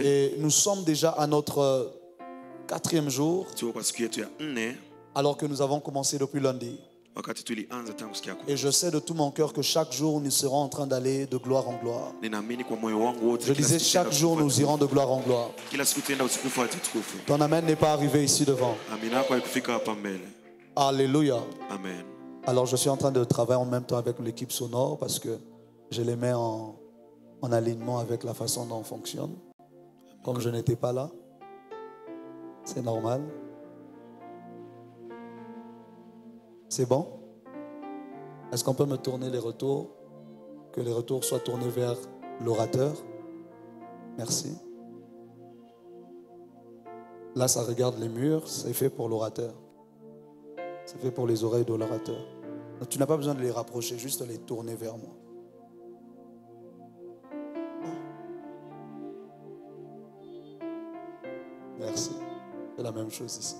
Et nous sommes déjà à notre 4e jour, alors que nous avons commencé depuis lundi. Et je sais de tout mon cœur que chaque jour nous serons en train d'aller de gloire en gloire. Je disais chaque jour nous irons de gloire en gloire. Ton amen n'est pas arrivé ici devant. Alléluia. Amen. Alors je suis en train de travailler en même temps avec l'équipe sonore parce que je les mets en alignement avec la façon dont on fonctionne. Comme je n'étais pas là, c'est normal. C'est bon? Est-ce qu'on peut me tourner les retours? Que les retours soient tournés vers l'orateur. Merci. Là, ça regarde les murs, c'est fait pour l'orateur. C'est fait pour les oreilles de l'orateur. Donc, tu n'as pas besoin de les rapprocher, juste les tourner vers moi. Merci. C'est la même chose ici.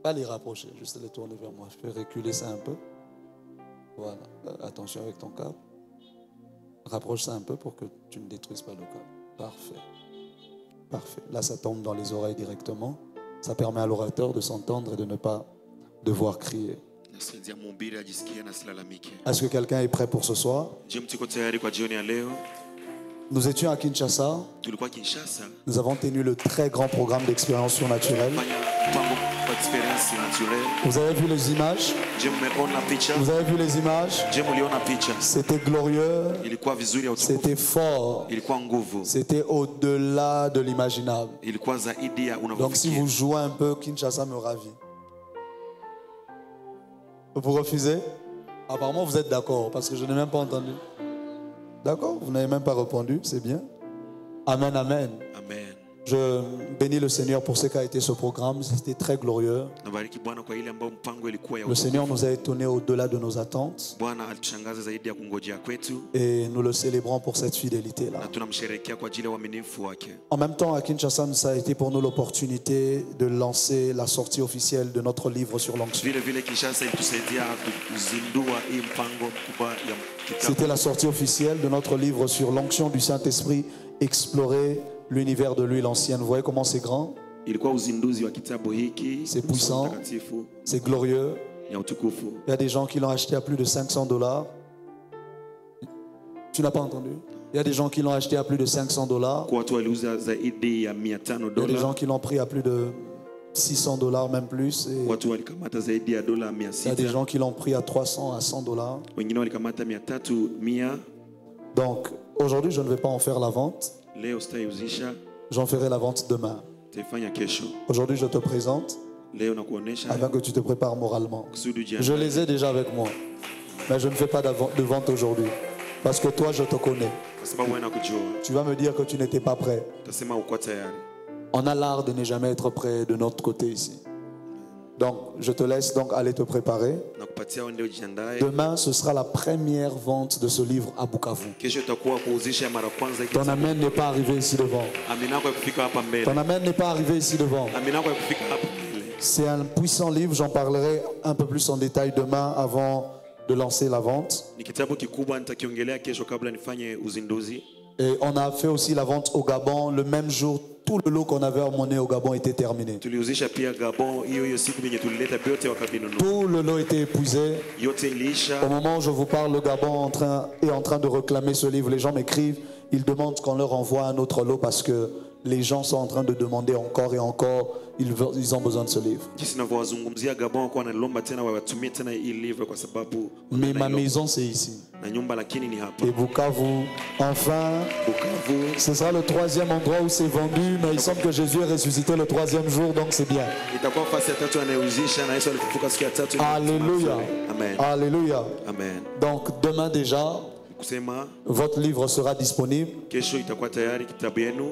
Pas les rapprocher, juste les tourner vers moi. Je peux reculer ça un peu. Voilà. Attention avec ton câble. Rapproche ça un peu pour que tu ne détruises pas le câble. Parfait. Parfait. Là, ça tombe dans les oreilles directement. Ça permet à l'orateur de s'entendre et de ne pas devoir crier. Est-ce que quelqu'un est prêt pour ce soir? Nous étions à Kinshasa. Nous avons tenu le très grand programme d'expérience surnaturelle. Vous avez vu les images? Vous avez vu les images? C'était glorieux. C'était fort. C'était au-delà de l'imaginable. Donc si vous jouez un peu, Kinshasa me ravit. Vous refusez? Apparemment vous êtes d'accord parce que je n'ai même pas entendu. D'accord? Vous n'avez même pas répondu, c'est bien. Amen, amen. Amen. Je bénis le Seigneur pour ce qu'a été ce programme. C'était très glorieux. Le Seigneur nous a étonnés au-delà de nos attentes. Et nous le célébrons pour cette fidélité-là. En même temps, à Kinshasa, ça a été pour nous l'opportunité de lancer la sortie officielle de notre livre sur l'onction. C'était la sortie officielle de notre livre sur l'onction du Saint-Esprit, explorer l'univers de l'huile ancienne. Vous voyez comment c'est grand? C'est puissant. C'est glorieux. Il y a des gens qui l'ont acheté à plus de $500. Tu n'as pas entendu? Il y a des gens qui l'ont acheté à plus de $500. Il y a des gens qui l'ont pris à plus de $600, même plus. Et il y a des gens qui l'ont pris à 300, à $100. Donc, aujourd'hui, je ne vais pas en faire la vente. J'en ferai la vente demain. Aujourd'hui, je te présente afin que tu te prépares moralement. Je les ai déjà avec moi, mais je ne fais pas de vente aujourd'hui parce que toi, je te connais. Tu vas me dire que tu n'étais pas prêt. On a l'art de ne jamais être prêt de notre côté ici. Donc, je te laisse donc aller te préparer. Demain, ce sera la première vente de ce livre à Bukavu. Ton amen n'est pas arrivé ici devant. Ton amen n'est pas arrivé ici devant. C'est un puissant livre. J'en parlerai un peu plus en détail demain avant de lancer la vente. Et on a fait aussi la vente au Gabon le même jour. Tout le lot qu'on avait emmené au Gabon était terminé. Tout le lot était épuisé. Au moment où je vous parle, le Gabon est en train de réclamer ce livre. Les gens m'écrivent, ils demandent qu'on leur envoie un autre lot parce que les gens sont en train de demander encore et encore. Ils ont besoin de ce livre. Mais ma maison, c'est ici. Et Bukavu, enfin, ce sera le 3e endroit où c'est vendu, mais il semble que Jésus est ressuscité le 3e jour, donc c'est bien. Alléluia. Amen. Alléluia. Amen. Donc demain déjà, votre livre sera disponible.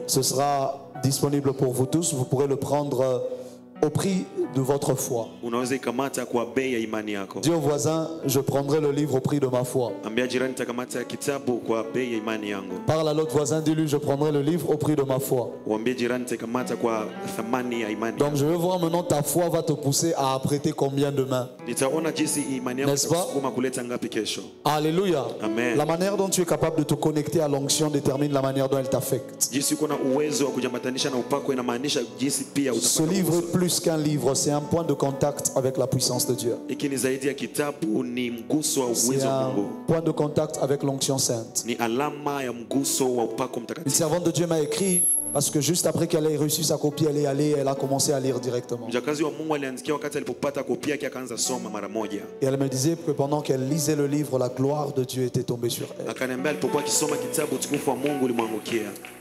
Ce sera disponible pour vous tous. Vous pourrez le prendre au prix de votre foi. Dis au voisin, je prendrai le livre au prix de ma foi. Parle à l'autre voisin, dis-lui, je prendrai le livre au prix de ma foi. Donc je veux voir maintenant ta foi va te pousser à apprêter combien de mains. N'est-ce pas? Alléluia. Amen. La manière dont tu es capable de te connecter à l'onction détermine la manière dont elle t'affecte. Ce livre est plus qu'un livre, c'est un point de contact avec la puissance de Dieu. C'est un point de contact avec l'onction sainte. Une servante de Dieu m'a écrit, parce que juste après qu'elle ait reçu sa copie, elle est allée, elle a commencé à lire directement. Et elle me disait que pendant qu'elle lisait le livre, la gloire de Dieu était tombée sur elle.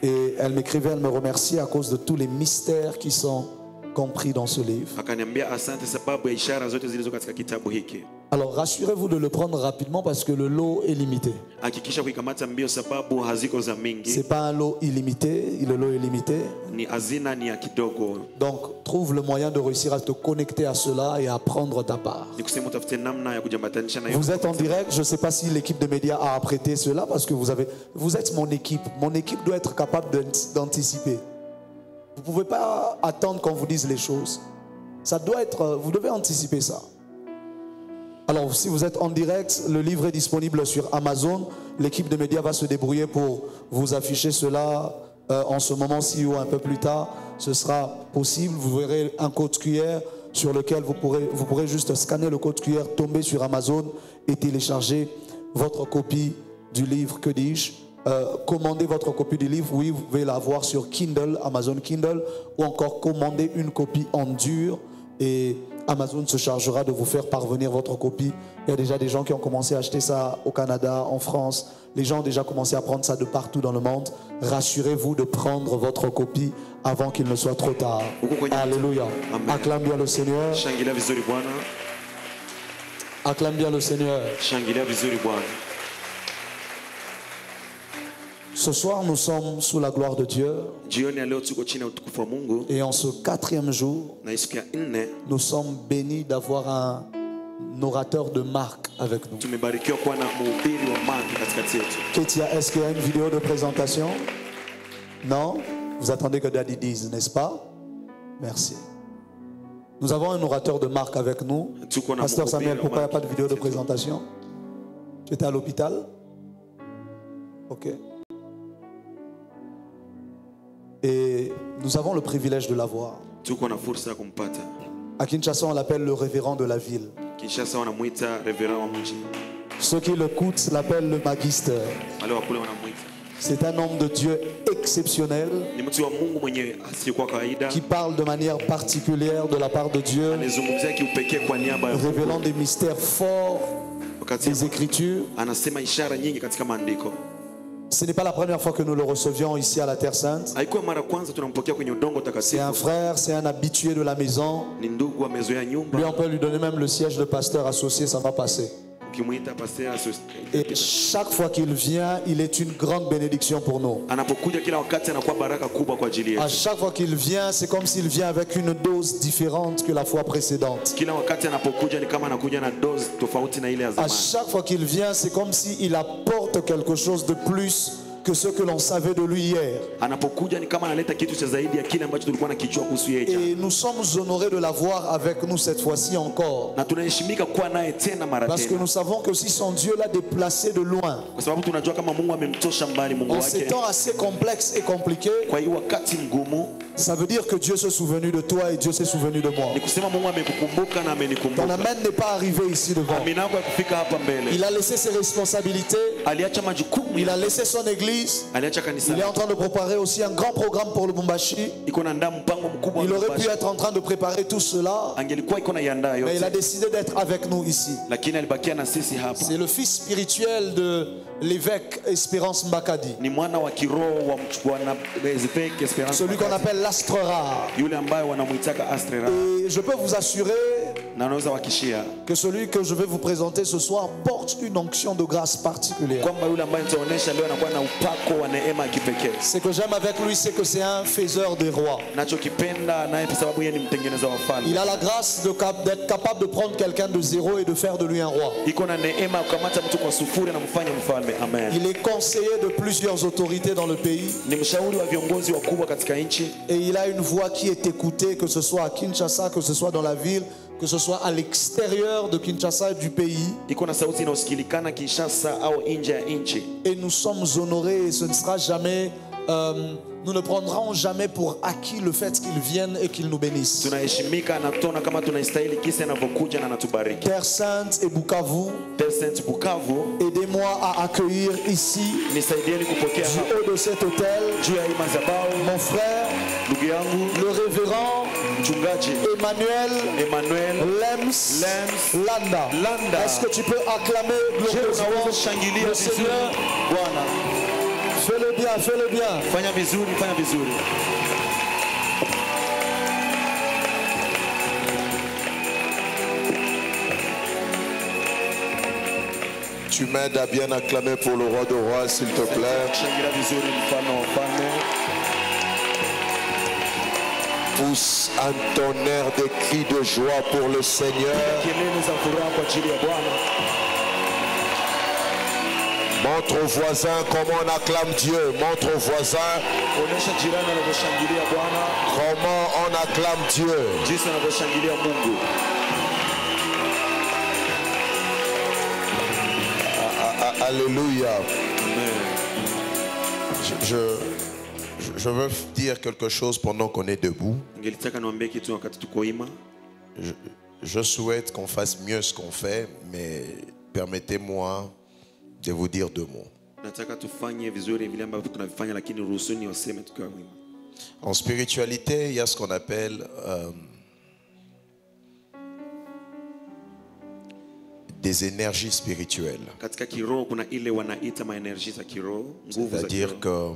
Et elle m'écrivait, elle me remerciait à cause de tous les mystères qui sont compris dans ce livre. Alors rassurez-vous de le prendre rapidement parce que le lot est limité. C'est pas un lot illimité, le lot est limité. Donc trouve le moyen de réussir à te connecter à cela et à prendre ta part. Vous êtes en direct, je ne sais pas si l'équipe de médias a apprêté cela parce que vous êtes mon équipe. Mon équipe doit être capable d'anticiper. Vous ne pouvez pas attendre qu'on vous dise les choses. Ça doit être, vous devez anticiper ça. Alors, si vous êtes en direct, le livre est disponible sur Amazon. L'équipe de médias va se débrouiller pour vous afficher cela en ce moment-ci ou un peu plus tard. Ce sera possible. Vous verrez un code QR sur lequel vous pourrez juste scanner le code QR, tomber sur Amazon et télécharger votre copie du livre, que dis-je, commandez votre copie du livre. Oui, vous pouvez l'avoir sur Kindle, Amazon Kindle, ou encore commander une copie en dur et Amazon se chargera de vous faire parvenir votre copie. Il y a déjà des gens qui ont commencé à acheter ça au Canada, en France. Les gens ont déjà commencé à prendre ça de partout dans le monde. Rassurez-vous de prendre votre copie avant qu'il ne soit trop tard. Alléluia. Amen. Acclame bien le Seigneur. Acclame bien le Seigneur. Ce soir, nous sommes sous la gloire de Dieu. Et en ce 4e jour, nous sommes bénis d'avoir un orateur de marque avec nous. Ketia, est-ce qu'il y a une vidéo de présentation? Non? Vous attendez que Daddy dise, n'est-ce pas? Merci. Nous avons un orateur de marque avec nous. Pasteur Samuel, pourquoi il n'y a pas de vidéo de présentation? Tu étais à l'hôpital? Ok. Et nous avons le privilège de l'avoir. À Kinshasa, on l'appelle le révérend de la ville. Ceux qui l'écoutent l'appellent le magister. C'est un homme de Dieu exceptionnel qui parle de manière particulière de la part de Dieu, révélant des mystères forts des Écritures. Ce n'est pas la première fois que nous le recevions ici à la Terre Sainte. C'est un frère, c'est un habitué de la maison. Lui, on peut lui donner même le siège de pasteur associé, ça va passer. Et chaque fois qu'il vient, il est une grande bénédiction pour nous. À chaque fois qu'il vient, c'est comme s'il vient avec une dose différente que la fois précédente. À chaque fois qu'il vient, c'est comme s'il apporte quelque chose de plus que ce que l'on savait de lui hier. Et nous sommes honorés de l'avoir avec nous cette fois-ci encore. Parce que nous savons que si son Dieu l'a déplacé de loin, en ces temps assez complexes et compliqués, ça veut dire que Dieu s'est souvenu de toi et Dieu s'est souvenu de moi. Ton amen n'est pas arrivé ici devant. Il a laissé ses responsabilités. Il a laissé son église. Il est en train de préparer aussi un grand programme pour le Lubumbashi. Il aurait pu être en train de préparer tout cela, mais il a décidé d'être avec nous ici. C'est le fils spirituel de l'évêque Espérance Mbakadi, celui qu'on appelle l'astre rare. Et je peux vous assurer, que celui que je vais vous présenter ce soir porte une onction de grâce particulière. Ce que j'aime avec lui, c'est que c'est un faiseur des rois. Il a la grâce d'être capable de prendre quelqu'un de zéro et de faire de lui un roi. Il est conseiller de plusieurs autorités dans le pays. Et il a une voix qui est écoutée, que ce soit à Kinshasa, que ce soit dans la ville, que ce soit à l'extérieur de Kinshasa et du pays. Et nous sommes honorés et ce ne sera jamais... nous ne prendrons jamais pour acquis le fait qu'ils viennent et qu'ils nous bénissent. Terre Sainte et Bukavu, aidez-moi à accueillir ici, du haut de cet hôtel, mon frère, le révérend Emmanuel Lems Landa. Est-ce que tu peux acclamer glorieusement le Seigneur? Fais-le bien, fais-le bien. Fanya vizuri, fanya vizuri. Tu m'aides à bien acclamer pour le roi de rois, s'il te plaît. Pousse un tonnerre de cris de joie pour le Seigneur. Montre aux voisins comment on acclame Dieu. Montre aux voisins comment on acclame Dieu. Alléluia. Je veux dire quelque chose pendant qu'on est debout. Je souhaite qu'on fasse mieux ce qu'on fait, mais permettez-moi de vous dire deux mots. En spiritualité, il y a ce qu'on appelle des énergies spirituelles. C'est-à-dire que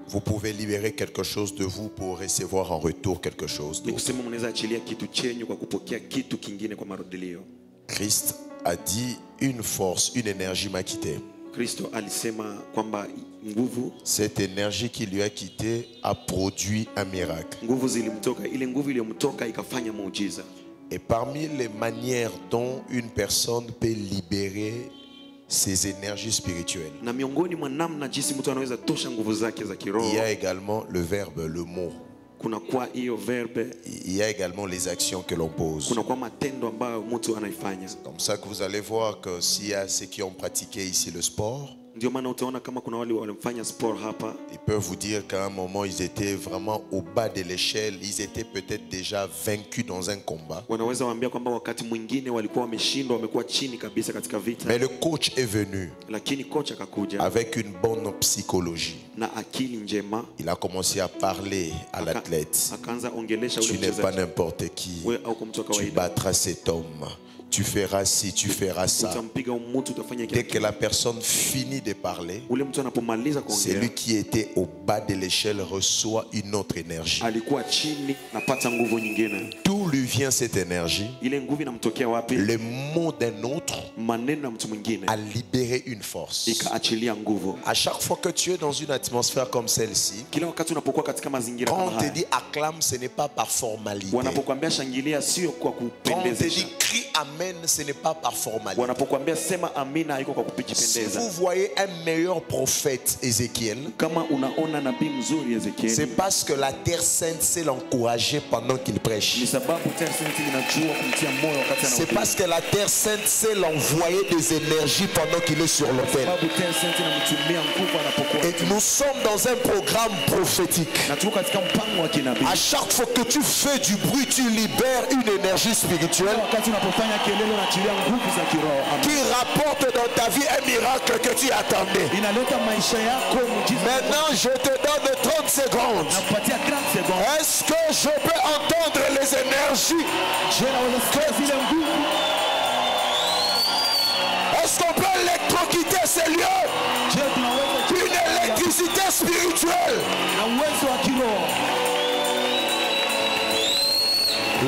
vous pouvez libérer quelque chose de vous pour recevoir en retour quelque chose d'autre. Christ a dit une force, une énergie m'a quitté. Cette énergie qui lui a quitté a produit un miracle. Et parmi les manières dont une personne peut libérer ses énergies spirituelles, il y a également le verbe, le mot. Il y a également les actions que l'on pose. C'est comme ça que vous allez voir que s'il y a ceux qui ont pratiqué ici le sport, ils peuvent vous dire qu'à un moment ils étaient vraiment au bas de l'échelle. Ils étaient peut-être déjà vaincus dans un combat. Mais le coach est venu avec une bonne psychologie. Il a commencé à parler à l'athlète. Tu n'es pas n'importe qui. Tu battras cet homme. Tu feras ci, tu feras ça. Dès que la personne finit de parler, celui qui était au bas de l'échelle reçoit une autre énergie. D'où lui vient cette énergie? Le mot d'un autre a libéré une force. À chaque fois que tu es dans une atmosphère comme celle-ci, quand on te dit acclame, ce n'est pas par formalité. Quand on te dit crie amen, ce n'est pas par formalité. Si vous voyez un meilleur prophète, Ézéchiel, c'est parce que la terre sainte s'est l'encourager pendant qu'il prêche. C'est parce que la terre sainte s'est l'envoyer des énergies pendant qu'il est sur l'autel. Et nous sommes dans un programme prophétique. À chaque fois que tu fais du bruit, tu libères une énergie spirituelle qui rapporte dans ta vie un miracle que tu attendais. Maintenant, je te donne 30 secondes. Est-ce que je peux entendre les énergies? Est-ce qu'on peut électrocuter ces lieux? Une électricité spirituelle.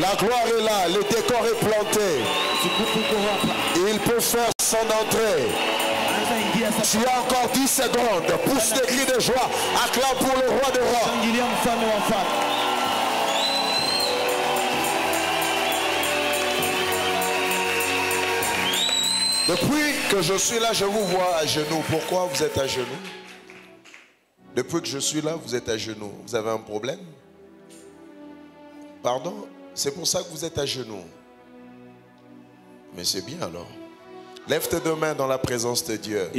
La gloire est là, le décor est planté. Il peut faire son entrée. Tu as encore 10 secondes. Pousse des cris de joie. Acclame pour le roi de rois. Depuis que je suis là, je vous vois à genoux. Pourquoi vous êtes à genoux? Depuis que je suis là, vous êtes à genoux. Vous avez un problème? Pardon? C'est pour ça que vous êtes à genoux. Mais c'est bien alors. Lève tes deux mains dans la présence de Dieu.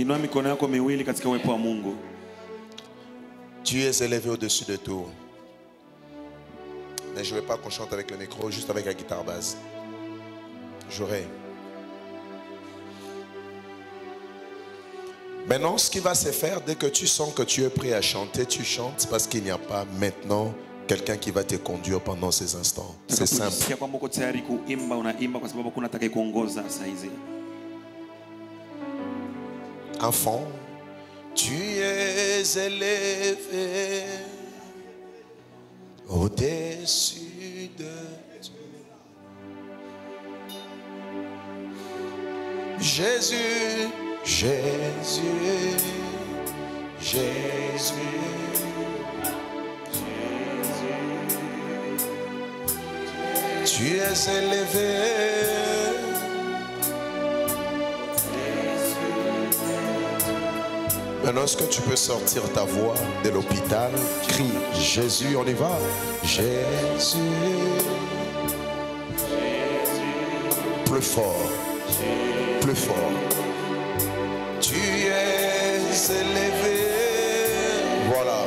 Tu es élevé au-dessus de tout. Mais je ne veux pas qu'on chante avec le micro, juste avec la guitare basse. J'aurai. Maintenant, ce qui va se faire, dès que tu sens que tu es prêt à chanter, tu chantes parce qu'il n'y a pas maintenant quelqu'un qui va te conduire pendant ces instants. C'est simple. Enfant, tu es élevé au-dessus de tout. Jésus, Jésus, Jésus, tu es élevé. Maintenant, est-ce que tu peux sortir ta voix de l'hôpital? Crie Jésus, on y va. Jésus, plus fort, plus fort. Tu es élevé, voilà,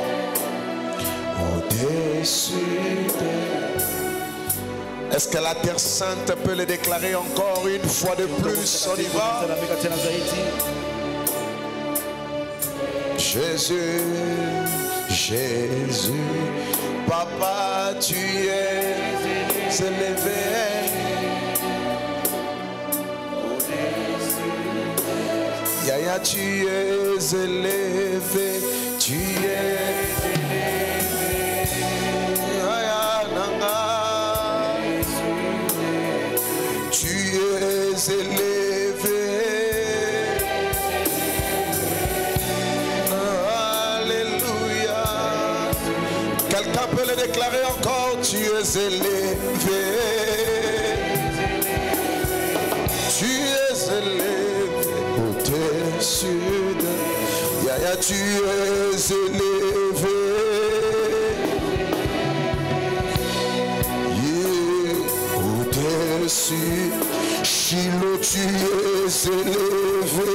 au-dessus de... Est-ce que la Terre Sainte peut le déclarer encore une fois de plus? On y va. Jésus, Jésus, Papa, tu es élevé. Yaya, tu es élevé, tu es élevé. Yaya, nanga, tu es élevé. Alléluia. Quelqu'un peut le déclarer encore, tu es élevé. Tu es élevé au-dessus de... Yaya, tu es élevé. Yeah. Au-dessus. Shiloh, tu es élevé.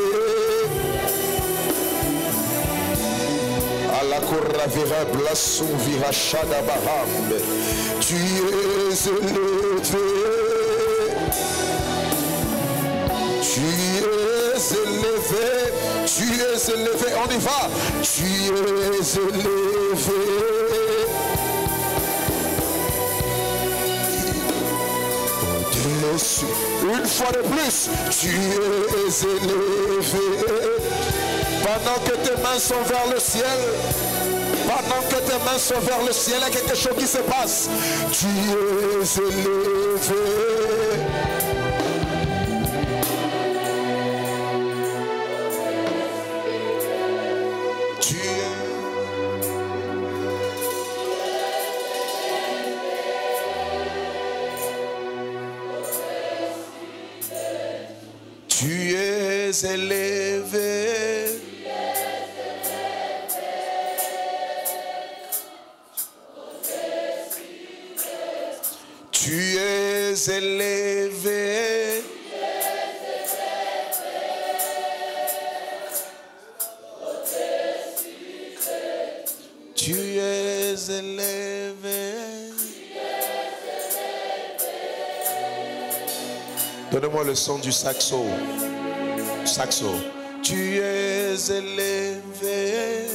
À la Koravira Blason Virachada Baham. Tu es élevé. Tu es élevé, tu es élevé, on y va. Tu es élevé. Au-dessus, une fois de plus, tu es élevé. Pendant que tes mains sont vers le ciel, pendant que tes mains sont vers le ciel, il y a quelque chose qui se passe. Tu es élevé. Tu es élevé. Tu es élevé. Tu es élevé. Donnez-moi le son du saxo. Saxo. Tu es élevé.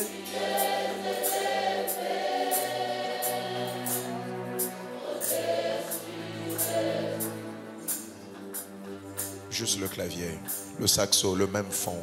Juste le clavier, le saxo, le même fond.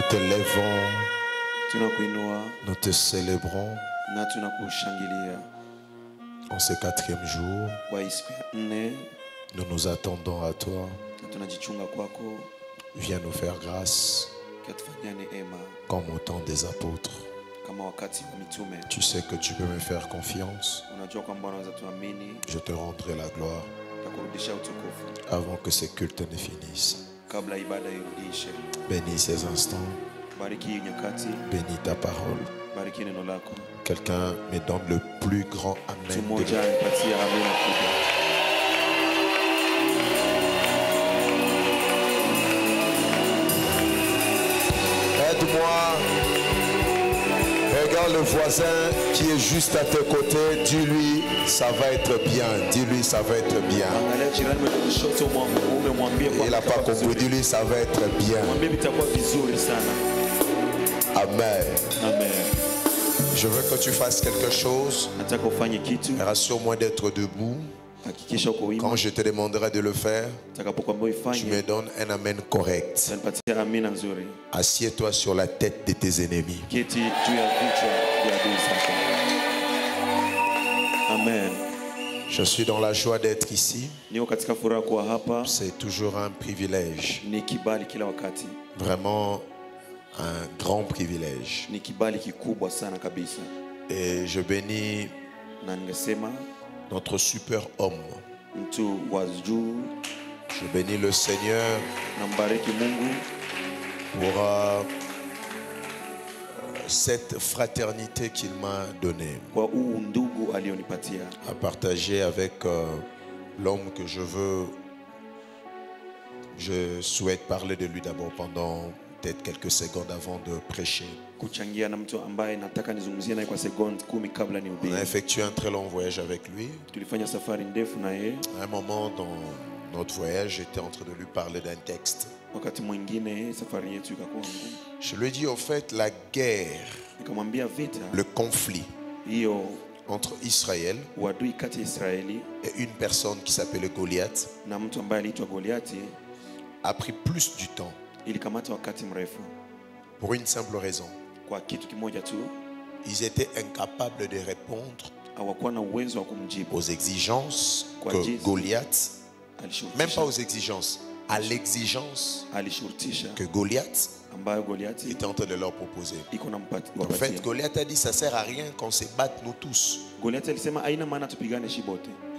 Nous te lèvons, nous te célébrons en ce 4e jour. Nous nous attendons à toi. Viens nous faire grâce comme au temps des apôtres. Tu sais que tu peux me faire confiance. Je te rendrai la gloire avant que ces cultes ne finissent. Bénis ces instants. Bénis ta parole. Quelqu'un me donne le plus grand amen. Aide-moi. Regarde le voisin qui est juste à tes côtés. Dis-lui, ça va être bien. Dis-lui, ça va être bien. Il n'a pas compris. Dis-lui, ça va être bien. Amen. Amen. Je veux que tu fasses quelque chose. Rassure-moi d'être debout. Quand je te demanderai de le faire, tu me donnes un amen correct. Assieds-toi sur la tête de tes ennemis. Amen. Je suis dans la joie d'être ici. C'est toujours un privilège. Vraiment un grand privilège. Et je bénis notre super homme. Je bénis le Seigneur pour cette fraternité qu'il m'a donnée à partager avec l'homme que je veux. Je souhaite parler de lui d'abord pendant peut-être quelques secondes avant de prêcher. On a effectué un très long voyage avec lui. À un moment dans notre voyage, j'étais en train de lui parler d'un texte. Je lui ai dit, au fait, la guerre, le conflit entre Israël et une personne qui s'appelait Goliath a pris plus du temps. Pour une simple raison. Ils étaient incapables de répondre aux exigences que Goliath, même pas aux exigences, à l'exigence que Goliath était en train de leur proposer. En fait, Goliath a dit, ça ne sert à rien qu'on se batte nous tous. Il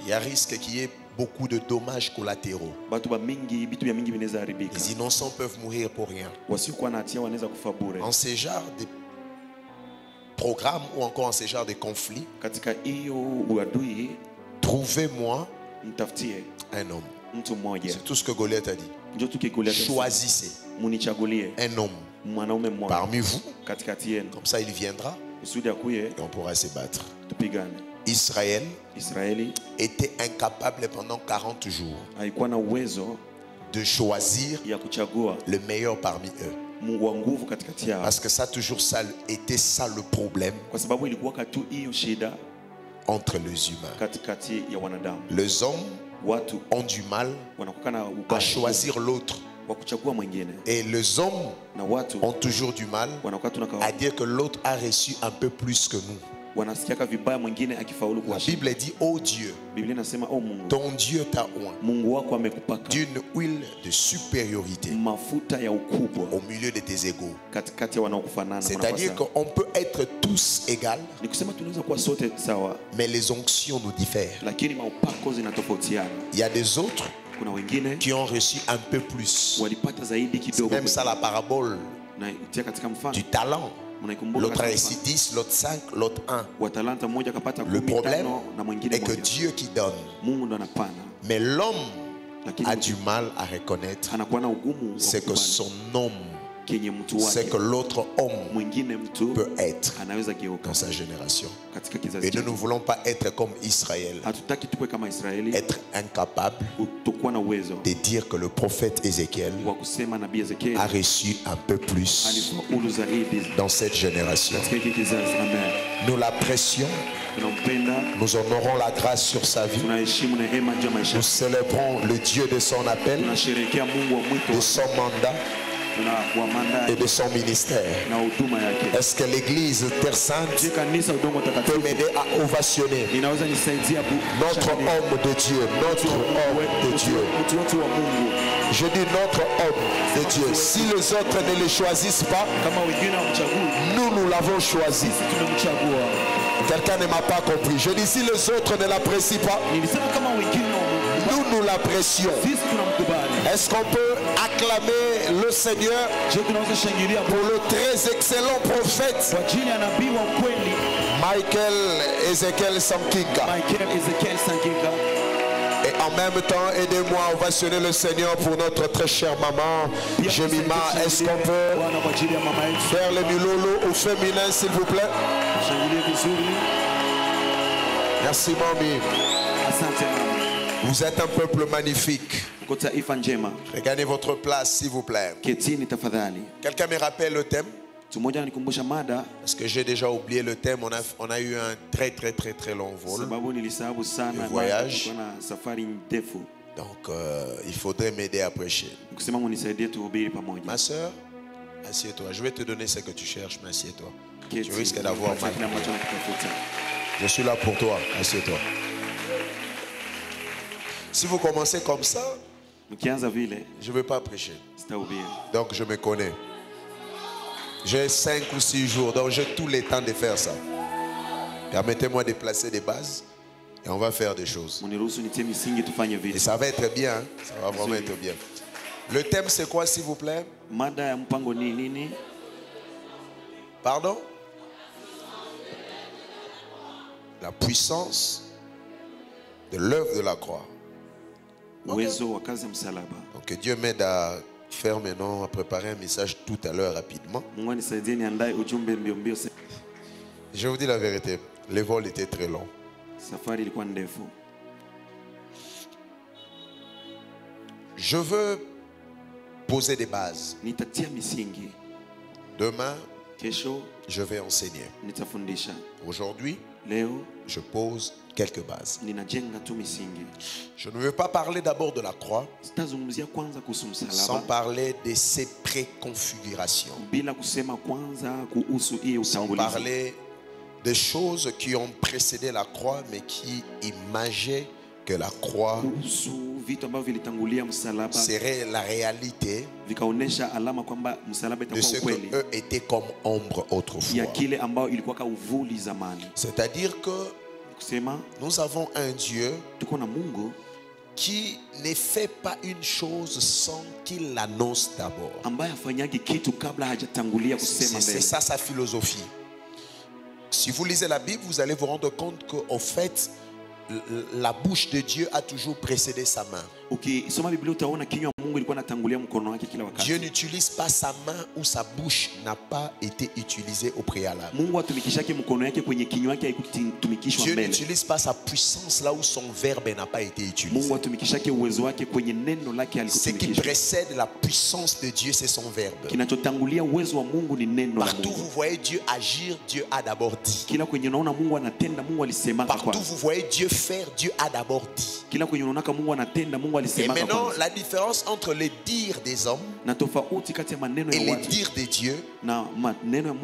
y a risque qu'il y ait beaucoup de dommages collatéraux. Les innocents peuvent mourir pour rien. En ce genre de programme ou encore en ce genre de conflit, trouvez-moi un homme. C'est tout ce que Goliath a dit. Choisissez un homme parmi vous. Comme ça il viendra et on pourra se battre. Israël était incapable pendant 40 jours de choisir le meilleur parmi eux. Parce que ça toujours ça était ça le problème entre les humains. Les hommes ont du mal à choisir l'autre. Et les hommes ont toujours du mal à dire que l'autre a reçu un peu plus que nous. La Bible dit, oh Dieu, ton Dieu t'a oint d'une huile de supériorité au milieu de tes égaux. C'est-à-dire qu'on peut être tous égaux, mais les onctions nous diffèrent. Il y a des autres qui ont reçu un peu plus. C'est même ça la parabole du talent. L'autre a reçu 10, l'autre 5, l'autre 1. Le problème est que Dieu qui donne. Mais l'homme a du mal à reconnaître c'est que son homme, c'est que l'autre homme peut être dans sa génération. Et nous ne voulons pas être comme Israël, être incapable de dire que le prophète Ézéchiel a reçu un peu plus dans cette génération. Nous l'apprécions, nous honorons la grâce sur sa vie, nous célébrons le Dieu de son appel, de son mandat. et de son ministère. Est-ce que l'église Terre Sainte peut m'aider à ovationner notre homme de Dieu, notre homme de Dieu? Je dis notre homme de Dieu. Si les autres ne le choisissent pas, nous l'avons choisi. Quelqu'un ne m'a pas compris. Je dis si les autres ne l'apprécient pas, nous l'apprécions. Est-ce qu'on peut acclamer le Seigneur pour le très excellent prophète Michael Ezekiel Sankinga? Et en même temps, aidez-moi à ovationner le Seigneur pour notre très chère maman Jemima. Est-ce qu'on peut faire le milolo au féminin, s'il vous plaît? Merci, mamie. Vous êtes un peuple magnifique. Regardez votre place, s'il vous plaît. Quelqu'un me rappelle le thème? Parce que j'ai déjà oublié le thème. On a eu un très long vol de voyage. Donc il faudrait m'aider à prêcher. Ma soeur, assieds-toi. Je vais te donner ce que tu cherches, mais assieds-toi. Tu risques d'avoir mal. Je suis là pour toi, assieds-toi. Si vous commencez comme ça, je ne veux pas prêcher. Donc je me connais. J'ai 5 ou 6 jours, donc j'ai tout le temps de faire ça. Permettez-moi de placer des bases et on va faire des choses. Et ça va être bien, hein? Ça va vraiment être bien. Le thème c'est quoi, s'il vous plaît? Pardon? La puissance de l'œuvre de la croix. Ok, Dieu m'aide à faire maintenant, à préparer un message tout à l'heure rapidement. Je vous dis la vérité, le vol était très long. Je veux poser des bases. Demain, je vais enseigner. Aujourd'hui, je pose quelques bases. Je ne veux pas parler d'abord de la croix sans parler de ses préconfigurations. Sans parler des choses qui ont précédé la croix mais qui imageaient que la croix serait la réalité de ce qu'eux étaient comme ombre autrefois. C'est-à-dire que nous avons un Dieu qui ne fait pas une chose sans qu'il l'annonce d'abord. C'est ça sa philosophie. Si vous lisez la Bible, vous allez vous rendre compte qu'au fait, la bouche de Dieu a toujours précédé sa main. Dieu n'utilise pas sa main ou sa bouche n'a pas été utilisée au préalable. Dieu n'utilise pas sa puissance là où son verbe n'a pas été utilisé. Ce qui précède la puissance de Dieu, c'est son verbe. Partout où vous voyez Dieu agir, Dieu a d'abord dit. Partout où vous voyez Dieu faire, Dieu a d'abord dit. Et maintenant, la différence entre les dires des hommes et les dires de Dieu,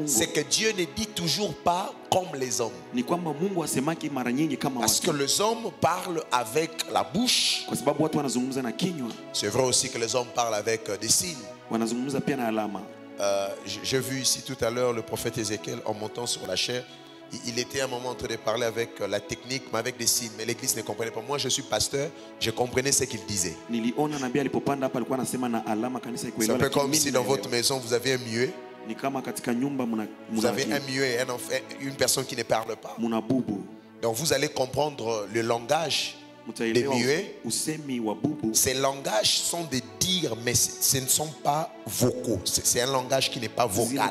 c'est que Dieu ne dit toujours pas comme les hommes. Parce que les hommes parlent avec la bouche. C'est vrai aussi que les hommes parlent avec des signes. J'ai vu ici tout à l'heure le prophète Ézéchiel en montant sur la chair. Il était à un moment en train de parler avec la technique, mais avec des signes. Mais l'église ne comprenait pas. Moi, je suis pasteur, je comprenais ce qu'il disait. C'est un peu comme si dans votre maison, vous avez un muet. Vous avez un muet, une personne qui ne parle pas. Donc, vous allez comprendre le langage des muets. Ces langages sont des dires, mais ce ne sont pas vocaux. C'est un langage qui n'est pas vocal.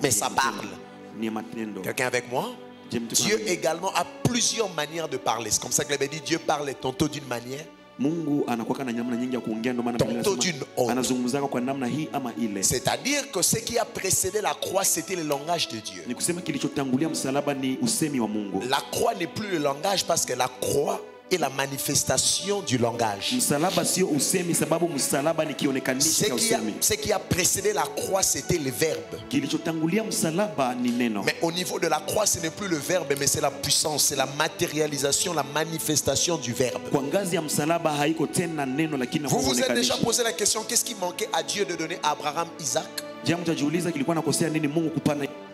Mais ça parle. Quelqu'un avec moi? Dieu également a plusieurs manières de parler. C'est comme ça que l'Bible dit, Dieu parle tantôt d'une manière, tantôt d'une autre. C'est-à-dire que ce qui a précédé la croix, c'était le langage de Dieu. La croix n'est plus le langage parce que la croix est la manifestation du langage. Ce qui a précédé la croix, c'était le verbe. Mais au niveau de la croix, ce n'est plus le verbe, mais c'est la puissance, c'est la matérialisation, la manifestation du verbe. Vous vous êtes déjà posé la question, qu'est-ce qui manquait à Dieu de donner à Abraham Isaac?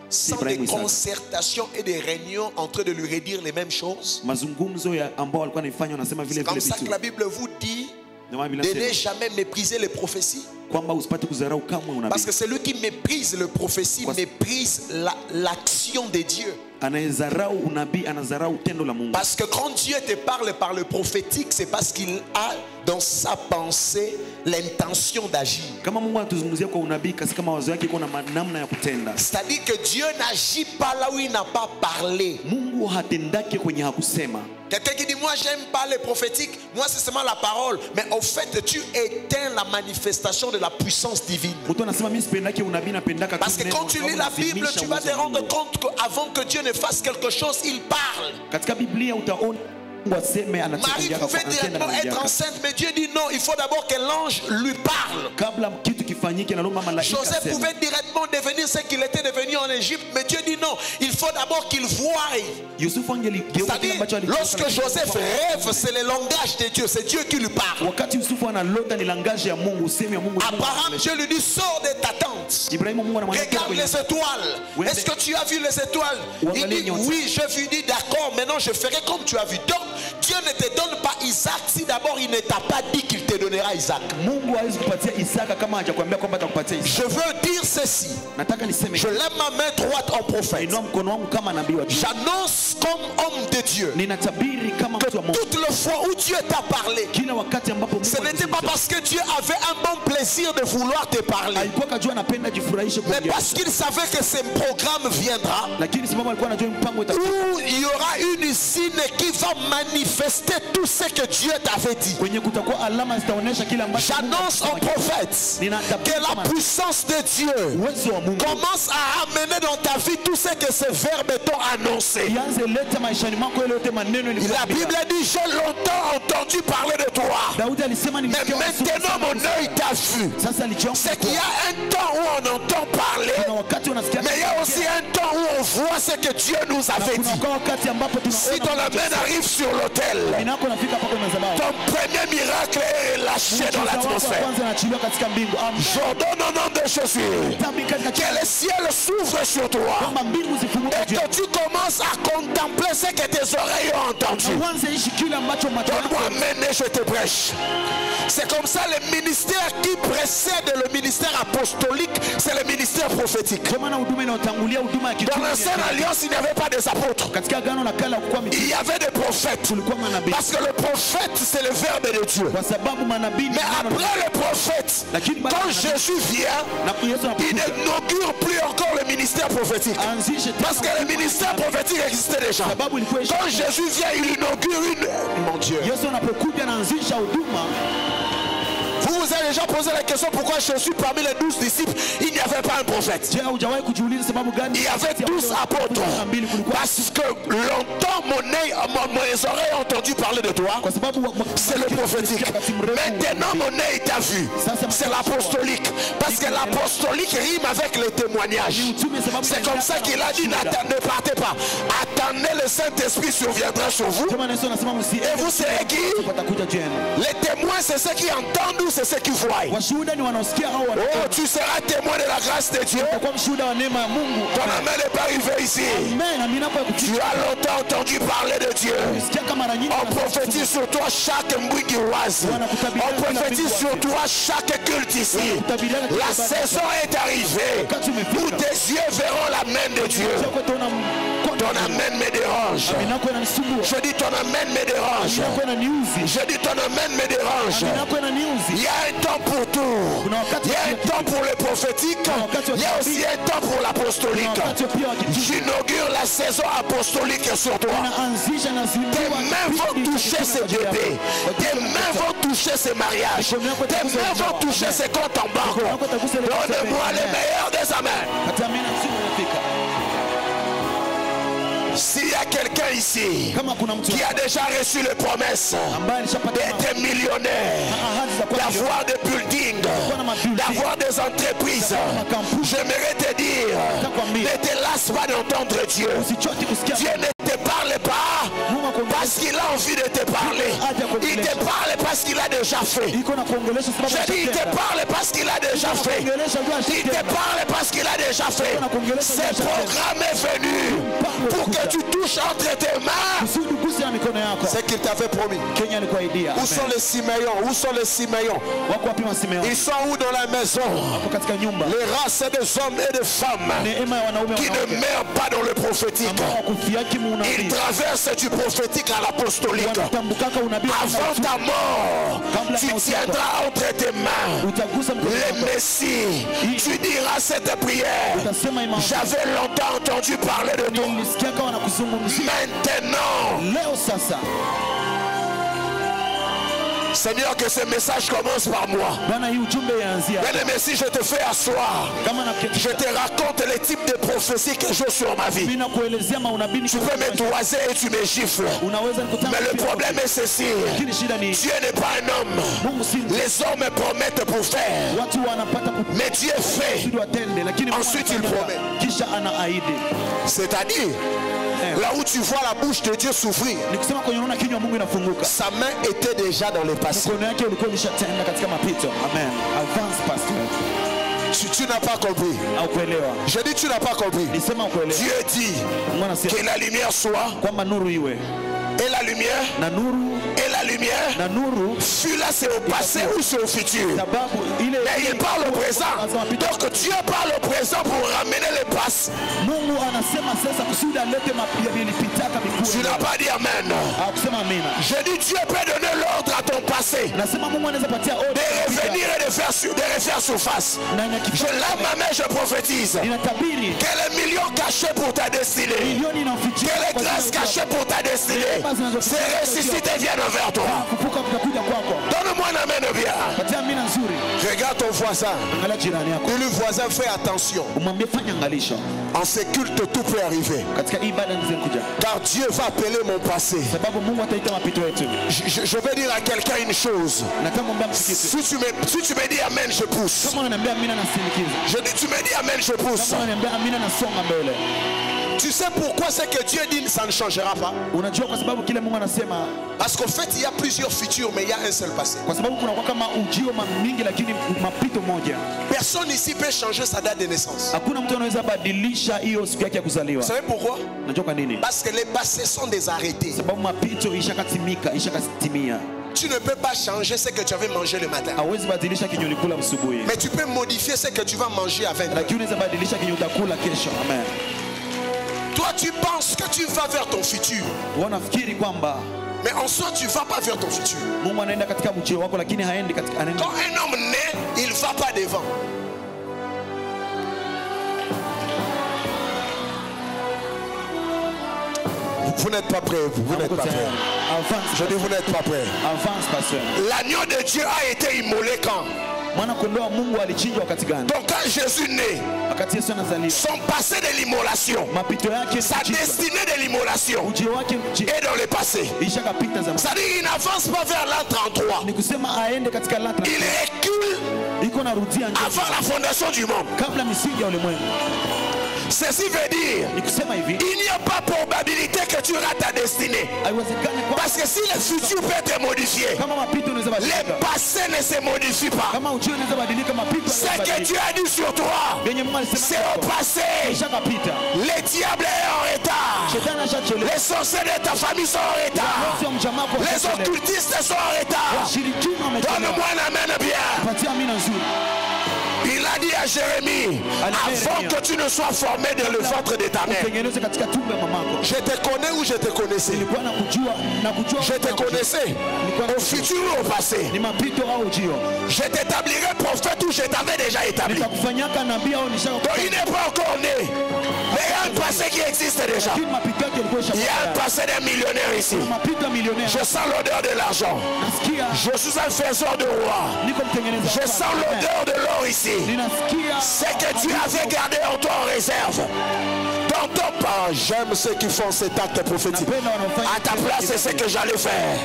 Sans des concertations et des réunions en train de lui redire les mêmes choses. C'est comme ça que la Bible vous dit de ne jamais mépriser les prophéties. Parce que celui qui méprise les prophéties méprise l'action de Dieu. Parce que quand Dieu te parle par le prophétique, c'est parce qu'il a dans sa pensée l'intention d'agir. C'est-à-dire que Dieu n'agit pas là où il n'a pas parlé. Quelqu'un qui dit moi j'aime pas les prophétiques, moi c'est seulement la parole, mais au fait tu éteins la manifestation de la puissance divine. Parce que quand tu lis la Bible, tu vas te rendre compte qu'avant que Dieu ne fasse quelque chose, il parle. Marie pouvait directement être enceinte, mais Dieu dit non, il faut d'abord que l'ange lui parle. Joseph pouvait directement devenir ce qu'il était devenu en Égypte, mais Dieu dit non, il faut d'abord qu'il voie. C'est-à-dire, lorsque Joseph rêve, c'est le langage de Dieu, c'est Dieu qui lui parle. Abraham, Dieu lui dit sors de ta tente, regarde les étoiles. Est-ce que tu as vu les étoiles? Il dit oui, je lui dis d'accord, maintenant je ferai comme tu as vu. Donc Dieu ne te donne pas Isaac si d'abord il ne t'a pas dit qu'il te donnera Isaac. Je veux dire ceci. Je lève ma main droite en prophète. J'annonce comme homme de Dieu que toutes les fois où Dieu t'a parlé, ce n'était pas parce que Dieu avait un bon plaisir de vouloir te parler, mais parce qu'il savait que ce programme viendra où il y aura une usine qui va manifester tout ce que Dieu t'avait dit. J'annonce en prophète que la puissance de Dieu commence à amener dans ta vie tout ce que ces verbes t'ont annoncé. La Bible dit j'ai longtemps entendu parler de toi, mais maintenant mon œil t'a vu. C'est qu'il y a un temps où on entend parler, mais il y a aussi un temps où on voit ce que Dieu nous avait dit. Si ton amène arrive sur l'autel, ton premier miracle est lâché dans l'atmosphère. J'ordonne au nom de Jésus que le ciel s'ouvre sur toi et que tu commences à contempler ce que tes oreilles ont entendu. Donne-moi mener, je te prêche. C'est comme ça le ministère qui précède le ministère apostolique, c'est le ministère prophétique. Dans l'ancienne alliance, il n'y avait pas des apôtres, il y avait des prophètes. Parce que le prophète, c'est le verbe de Dieu. Mais après le prophète, quand Jésus vient, il n'inaugure plus encore le ministère prophétique. Parce que le ministère prophétique existait déjà. Quand Jésus vient, il inaugure une... Mon Dieu. Vous vous avez déjà posé la question pourquoi Jésus parmi les 12 disciples, il n'y avait pas un prophète. Il y avait 12 apôtres. Parce que longtemps mes oreilles ont entendu parler de toi. C'est le prophétique. Maintenant mon œil t'a vu. C'est l'apostolique. Parce que l'apostolique rime avec le témoignage. C'est comme ça qu'il a dit ne partez pas. Attendez, le Saint-Esprit surviendra sur vous. Et vous serez qui? Les témoins, c'est ceux qui entendent ou c'est ceux qui voient. Oh, tu seras témoin de la grâce de Dieu. Ton amen n'est pas arrivé ici. Tu as longtemps entendu parler de Dieu. On prophétise sur toi chaque mbouigiwazi. On prophétise sur toi chaque culte ici. La saison est arrivée où tes yeux verront la main de Dieu. Ton amen me dérange. Je dis ton amen me dérange. Je dis ton amen me dérange. Il y a un temps pour tout. Il y a un temps pour le prophétique. Il y a aussi un temps pour l'apostolique. J'inaugure la saison apostolique sur toi. Tes mains vont toucher ces bébés. Tes mains vont toucher ces mariages. Tes mains vont toucher ces comptes en banque. Donne-moi les meilleurs des amens. S'il y a quelqu'un ici qui a déjà reçu les promesses d'être millionnaire, d'avoir des buildings, d'avoir des entreprises, j'aimerais te dire, ne te lasse pas d'entendre Dieu. Dieu ne te parle pas parce qu'il a envie de te parler. Il te parle parce qu'il a déjà fait. Je dis, il te parle parce qu'il a déjà fait. Il te parle parce qu'il a déjà fait. Ce programme est venu pour que tu touches entre tes mains ce qu'il t'avait promis. Où sont les Siméons? Où sont les Siméons? Ils sont où dans la maison? Les races des hommes et des femmes qui ne meurent pas dans le prophétique. Ils traversent du prophétique à l'apostolique. Avant ta mort, tu tiendras entre tes mains le Messie. Tu diras cette prière: j'avais longtemps entendu parler de toi. Maintenant, Seigneur, que ce message commence par moi. Bien-aimé, si je te fais asseoir, je te raconte les types de prophéties que j'ai sur ma vie. Tu peux me toiser et tu me gifles. Mais le problème est ceci: Dieu n'est pas un homme. Les hommes promettent pour faire, mais Dieu fait. Ensuite il promet. C'est-à-dire, là où tu vois la bouche de Dieu s'ouvrir, sa main était déjà dans le passé. Tu n'as pas compris. Je dis tu n'as pas compris. Dieu dit que la lumière soit. Et la lumière, et la lumière, celui-là c'est au passé ou c'est au futur. Mais il parle au présent. Donc Dieu parle au présent pour ramener les passes. Tu n'as pas dit amen. Je dis Dieu peut donner l'ordre à ton passé de revenir et de refaire surface. Je lève ma main, je prophétise que les millions cachés pour ta destinée, que les grâces cachées pour ta destinée, c'est ressuscité et viennent vers toi. Donne-moi un amen bien. Regarde ton voisin. Et le voisin, fait attention. En ce culte, tout peut arriver. Car Dieu va appeler mon passé. Je vais dire à quelqu'un une chose. Si tu me dis amen, je pousse. Je dis, tu me dis amen, je pousse. Tu sais pourquoi c'est que Dieu dit ça ne changera pas? Parce qu'en fait il y a plusieurs futurs, mais il y a un seul passé. Personne ici peut changer sa date de naissance. Vous savez pourquoi? Parce que les passés sont des arrêtés. Tu ne peux pas changer ce que tu avais mangé le matin. Mais tu peux modifier ce que tu vas manger à 20 heures. Toi tu penses que tu vas vers ton futur, mais en soi tu ne vas pas vers ton futur. Quand un homme naît, il ne va pas devant. Vous n'êtes pas prêts, vous n'êtes pas prêts. Je dis vous n'êtes pas prêts. L'agneau de Dieu a été immolé quand? Donc quand Jésus naît, son passé de l'immolation, sa destinée de l'immolation est dans le passé. C'est-à-dire qu'il n'avance pas vers l'an 33. Il recule avant la fondation du monde. Ceci veut dire il n'y a pas probabilité que tu rates ta destinée. Parce que si le futur peut être modifié, le passé ne se modifie pas. Ce que tu as dit sur toi, c'est au passé. Les diables sont en retard. Les sorciers de ta famille sont en retard. Les occultistes sont en retard. Donne-moi un amen bien. Il a dit à Jérémie, avant que tu ne sois formé dans le ventre de ta mère, je te connais ou je te connaissais? Je te connaissais au futur ou au passé. Je t'établirai prophète ou je t'avais déjà établi. Donc il n'est pas encore né, mais il y a un passé qui existe déjà. Il y a un passé d'un millionnaire ici. Je sens l'odeur de l'argent. Je suis un faiseur de roi. Je sens l'odeur de l'or ici. Ce que tu avais gardé en toi en réserve, Dans ton pas, j'aime ceux qui font cet acte prophétique. À ta place, c'est ce que j'allais faire.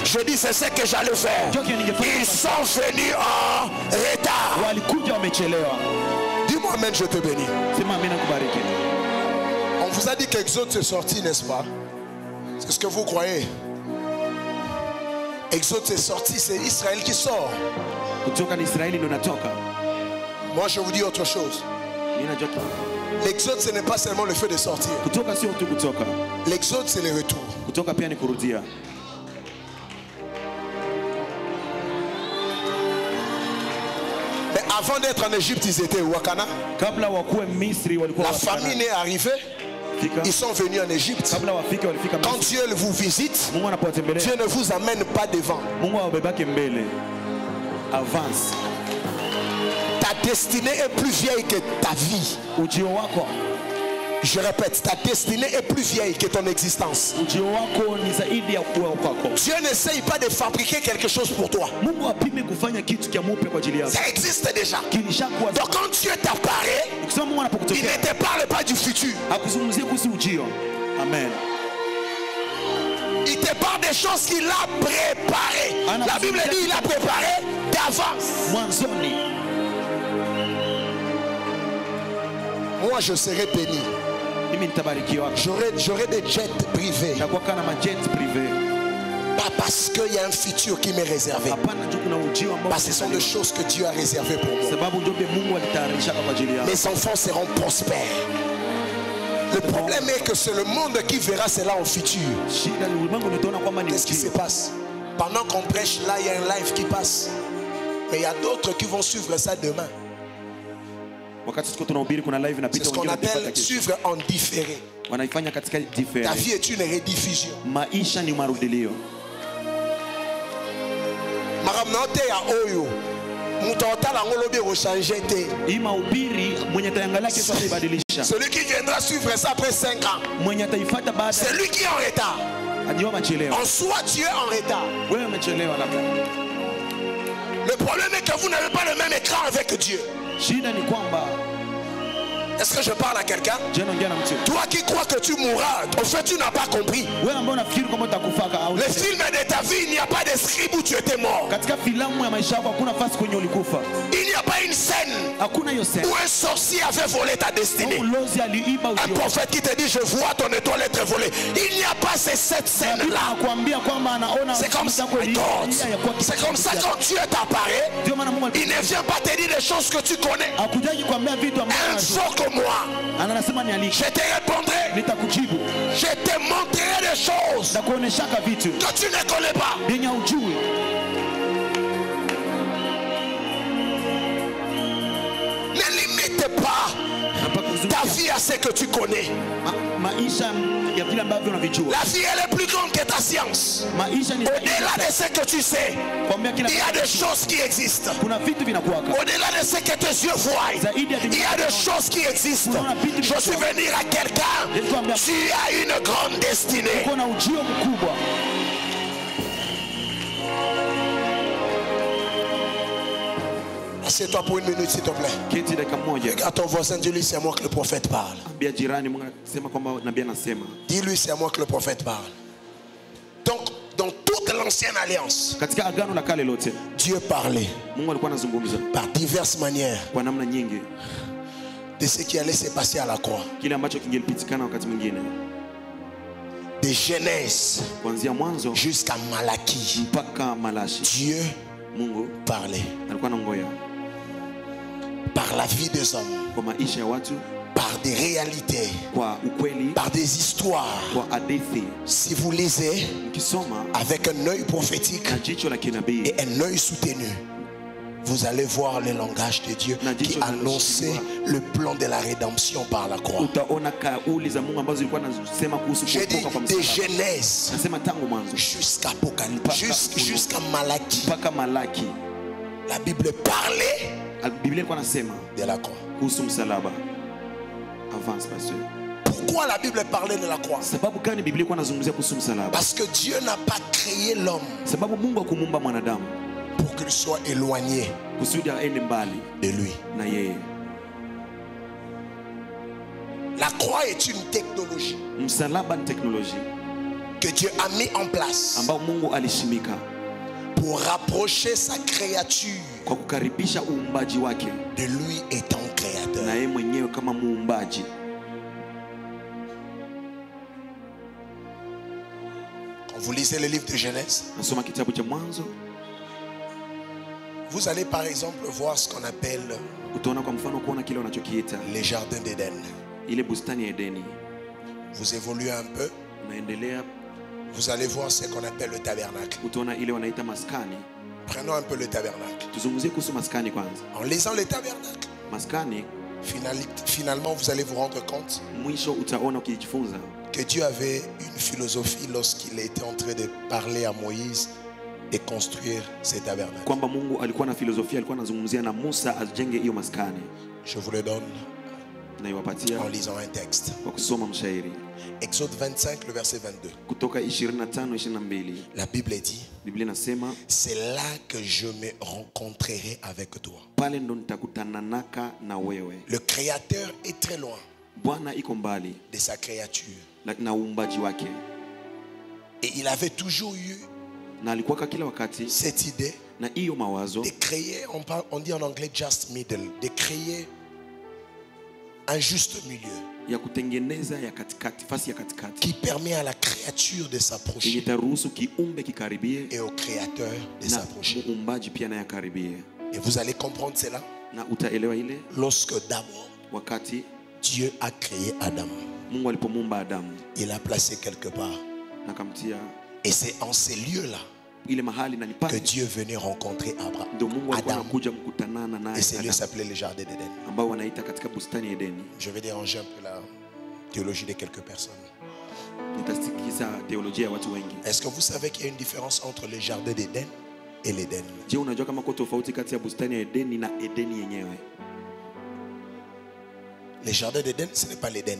Je dis, c'est ce que j'allais faire. Ils sont venus en retard. Dis-moi, amen, je te bénis. On vous a dit qu'Exode s'est sorti, n'est-ce pas? C'est ce que vous croyez? Exode s'est sorti, c'est Israël qui sort. Moi, je vous dis autre chose. L'exode, ce n'est pas seulement le fait de sortir. L'exode, c'est le retour. Mais avant d'être en Égypte, ils étaient au Wakana. La famine est arrivée. Ils sont venus en Égypte. Quand Dieu vous visite, Dieu ne vous amène pas devant. Avance. Ta destinée est plus vieille que ta vie. Je répète, ta destinée est plus vieille que ton existence. Dieu n'essaye pas de fabriquer quelque chose pour toi. Ça existe déjà. Donc quand Dieu t'apparaît, il ne te parle pas du futur. Amen. Il te parle des choses qu'il a préparées. La Bible dit qu'il a préparé d'avance. Moi je serai béni. J'aurai des jets privés. Pas parce qu'il y a un futur qui m'est réservé. Parce que ce sont des choses que Dieu a réservées pour moi. Mes enfants seront prospères. Le problème est que c'est le monde qui verra cela en futur. Qu'est-ce qui se passe? Pendant qu'on prêche là, il y a un live qui passe. Mais il y a d'autres qui vont suivre ça demain. C'est ce qu'on appelle suivre en différé. Ta vie est une rediffusion. Celui qui viendra suivre ça après 5 ans, c'est lui qui est en retard. En soi, Dieu est en retard. Le problème est que vous n'avez pas le même écran avec Dieu. Est-ce que je parle à quelqu'un? Toi qui crois que tu mourras, en fait tu n'as pas compris. Le film de ta vie, il n'y a pas de script où tu étais mort. Il n'y a pas une scène où un sorcier avait volé ta destinée. Un prophète qui te dit je vois ton étoile être volée. Il n'y a pas cette scène-là. C'est comme ça. C'est comme ça quand Dieu t'apparaît, il ne vient pas te dire des choses que tu connais. Invoque moi, je te répondrai, je te montrerai des choses que tu ne connais pas. Ne limite pas ta vie à ce que tu connais. La vie elle est plus grande que ta science. Au-delà de ce que tu sais, il y a des choses qui existent. Au-delà de ce que tes yeux voient, il y a des choses qui existent. Je suis venu à quelqu'un. Tu as une grande destinée. Assieds-toi pour une minute s'il te plaît. Regarde ton voisin, dis-lui c'est à moi que le prophète parle. Dis-lui c'est à moi que le prophète parle. Donc dans toute l'ancienne alliance, Dieu parlait par diverses manières de ce qui allait se passer à la croix. De Genèse jusqu'à Malachie, Dieu parlait. Par la vie des hommes, par des réalités, par des histoires. Si vous lisez avec un œil prophétique et un œil soutenu, vous allez voir le langage de Dieu qui annonçait le plan de la rédemption par la croix. J'ai dit de Genèse jusqu'à Apocalypse, jusqu'à Malachie. La Bible parlait de la croix. Pourquoi la Bible parlait de la croix? Parce que Dieu n'a pas créé l'homme pour qu'il soit éloigné de lui. La croix est une technologie que Dieu a mis en place pour rapprocher sa créature de lui étant créateur. Quand vous lisez le livre de Genèse, vous allez par exemple voir ce qu'on appelle les jardins d'Éden. Vous évoluez un peu, vous allez voir ce qu'on appelle le tabernacle. Prenons un peu le tabernacle. En lisant le tabernacle, finalement vous allez vous rendre compte que Dieu avait une philosophie lorsqu'il était en train de parler à Moïse et construire ces tabernacles. Je vous le donne en lisant un texte. Exode 25, le verset 22. La Bible dit: c'est là que je me rencontrerai avec toi. Le Créateur est très loin de sa créature. Et il avait toujours eu cette idée de créer, on dit en anglais just middle, de créer un juste milieu qui permet à la créature de s'approcher et au Créateur de s'approcher. Et vous allez comprendre cela lorsque d'abord Dieu a créé Adam. Il l'a placé quelque part. Et c'est en ces lieux-là que Dieu venait rencontrer Adam. Et ces lieux s'appelaient les jardins d'Éden. Je vais déranger un peu la théologie de quelques personnes. Est-ce que vous savez qu'il y a une différence entre les jardins d'Éden et l'Éden? Les jardins d'Éden, ce n'est pas l'Éden.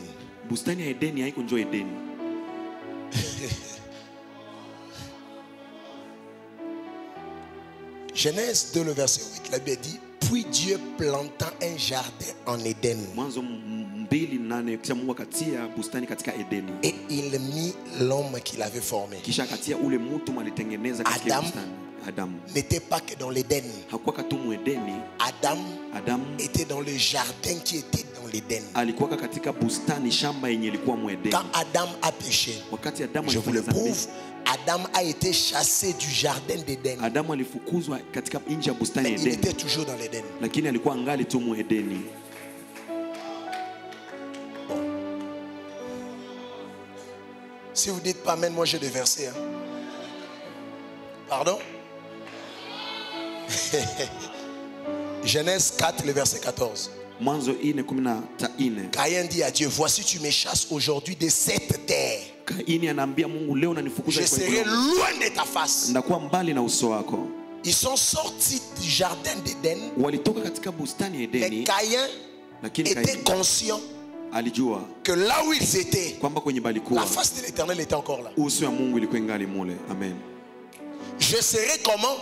Genèse 2, le verset 8, la Bible dit: puis Dieu planta un jardin en Éden. Et il mit l'homme qu'il avait formé. Adam n'était pas que dans l'Éden. Adam était dans le jardin qui était dans l'Éden. Quand Adam a péché, je vous le prouve, Adam a été chassé du jardin d'Éden. Mais il était toujours dans l'Éden. Bon. Si vous dites pas amen, moi j'ai des versets. Pardon? Genèse 4, le verset 14. Caïn dit à Dieu: voici tu me chasses aujourd'hui de cette terre. Je serai loin de ta face. Ils sont sortis du jardin d'Éden. Mais Caïn était conscient que là où ils étaient, la face de l'Éternel était encore là. Je serai comment?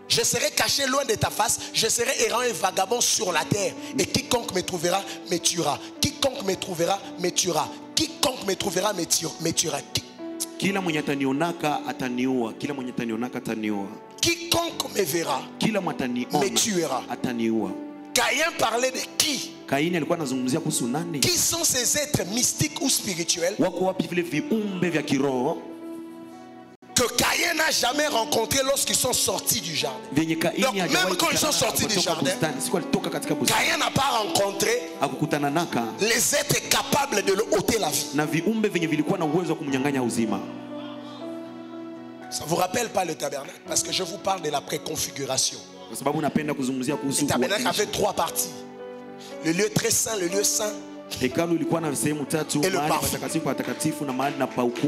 Je serai caché loin de ta face. Je serai errant et vagabond sur la terre. Et quiconque me trouvera me tuera. Quiconque me trouvera me tuera. Quiconque me trouvera me tuera. Quiconque me verra me tuera. Caïn parlait de qui? Qui sont ces êtres mystiques ou spirituels que Caïn n'a jamais rencontré lorsqu'ils sont sortis du jardin? Donc même quand ils sont sortis du jardin, Caïn n'a pas rencontré les êtres capables de le ôter la vie. Ça ne vous rappelle pas le tabernacle? Parce que je vous parle de la préconfiguration. Le tabernacle avait 3 parties: le lieu très saint, le lieu saint et le parfum.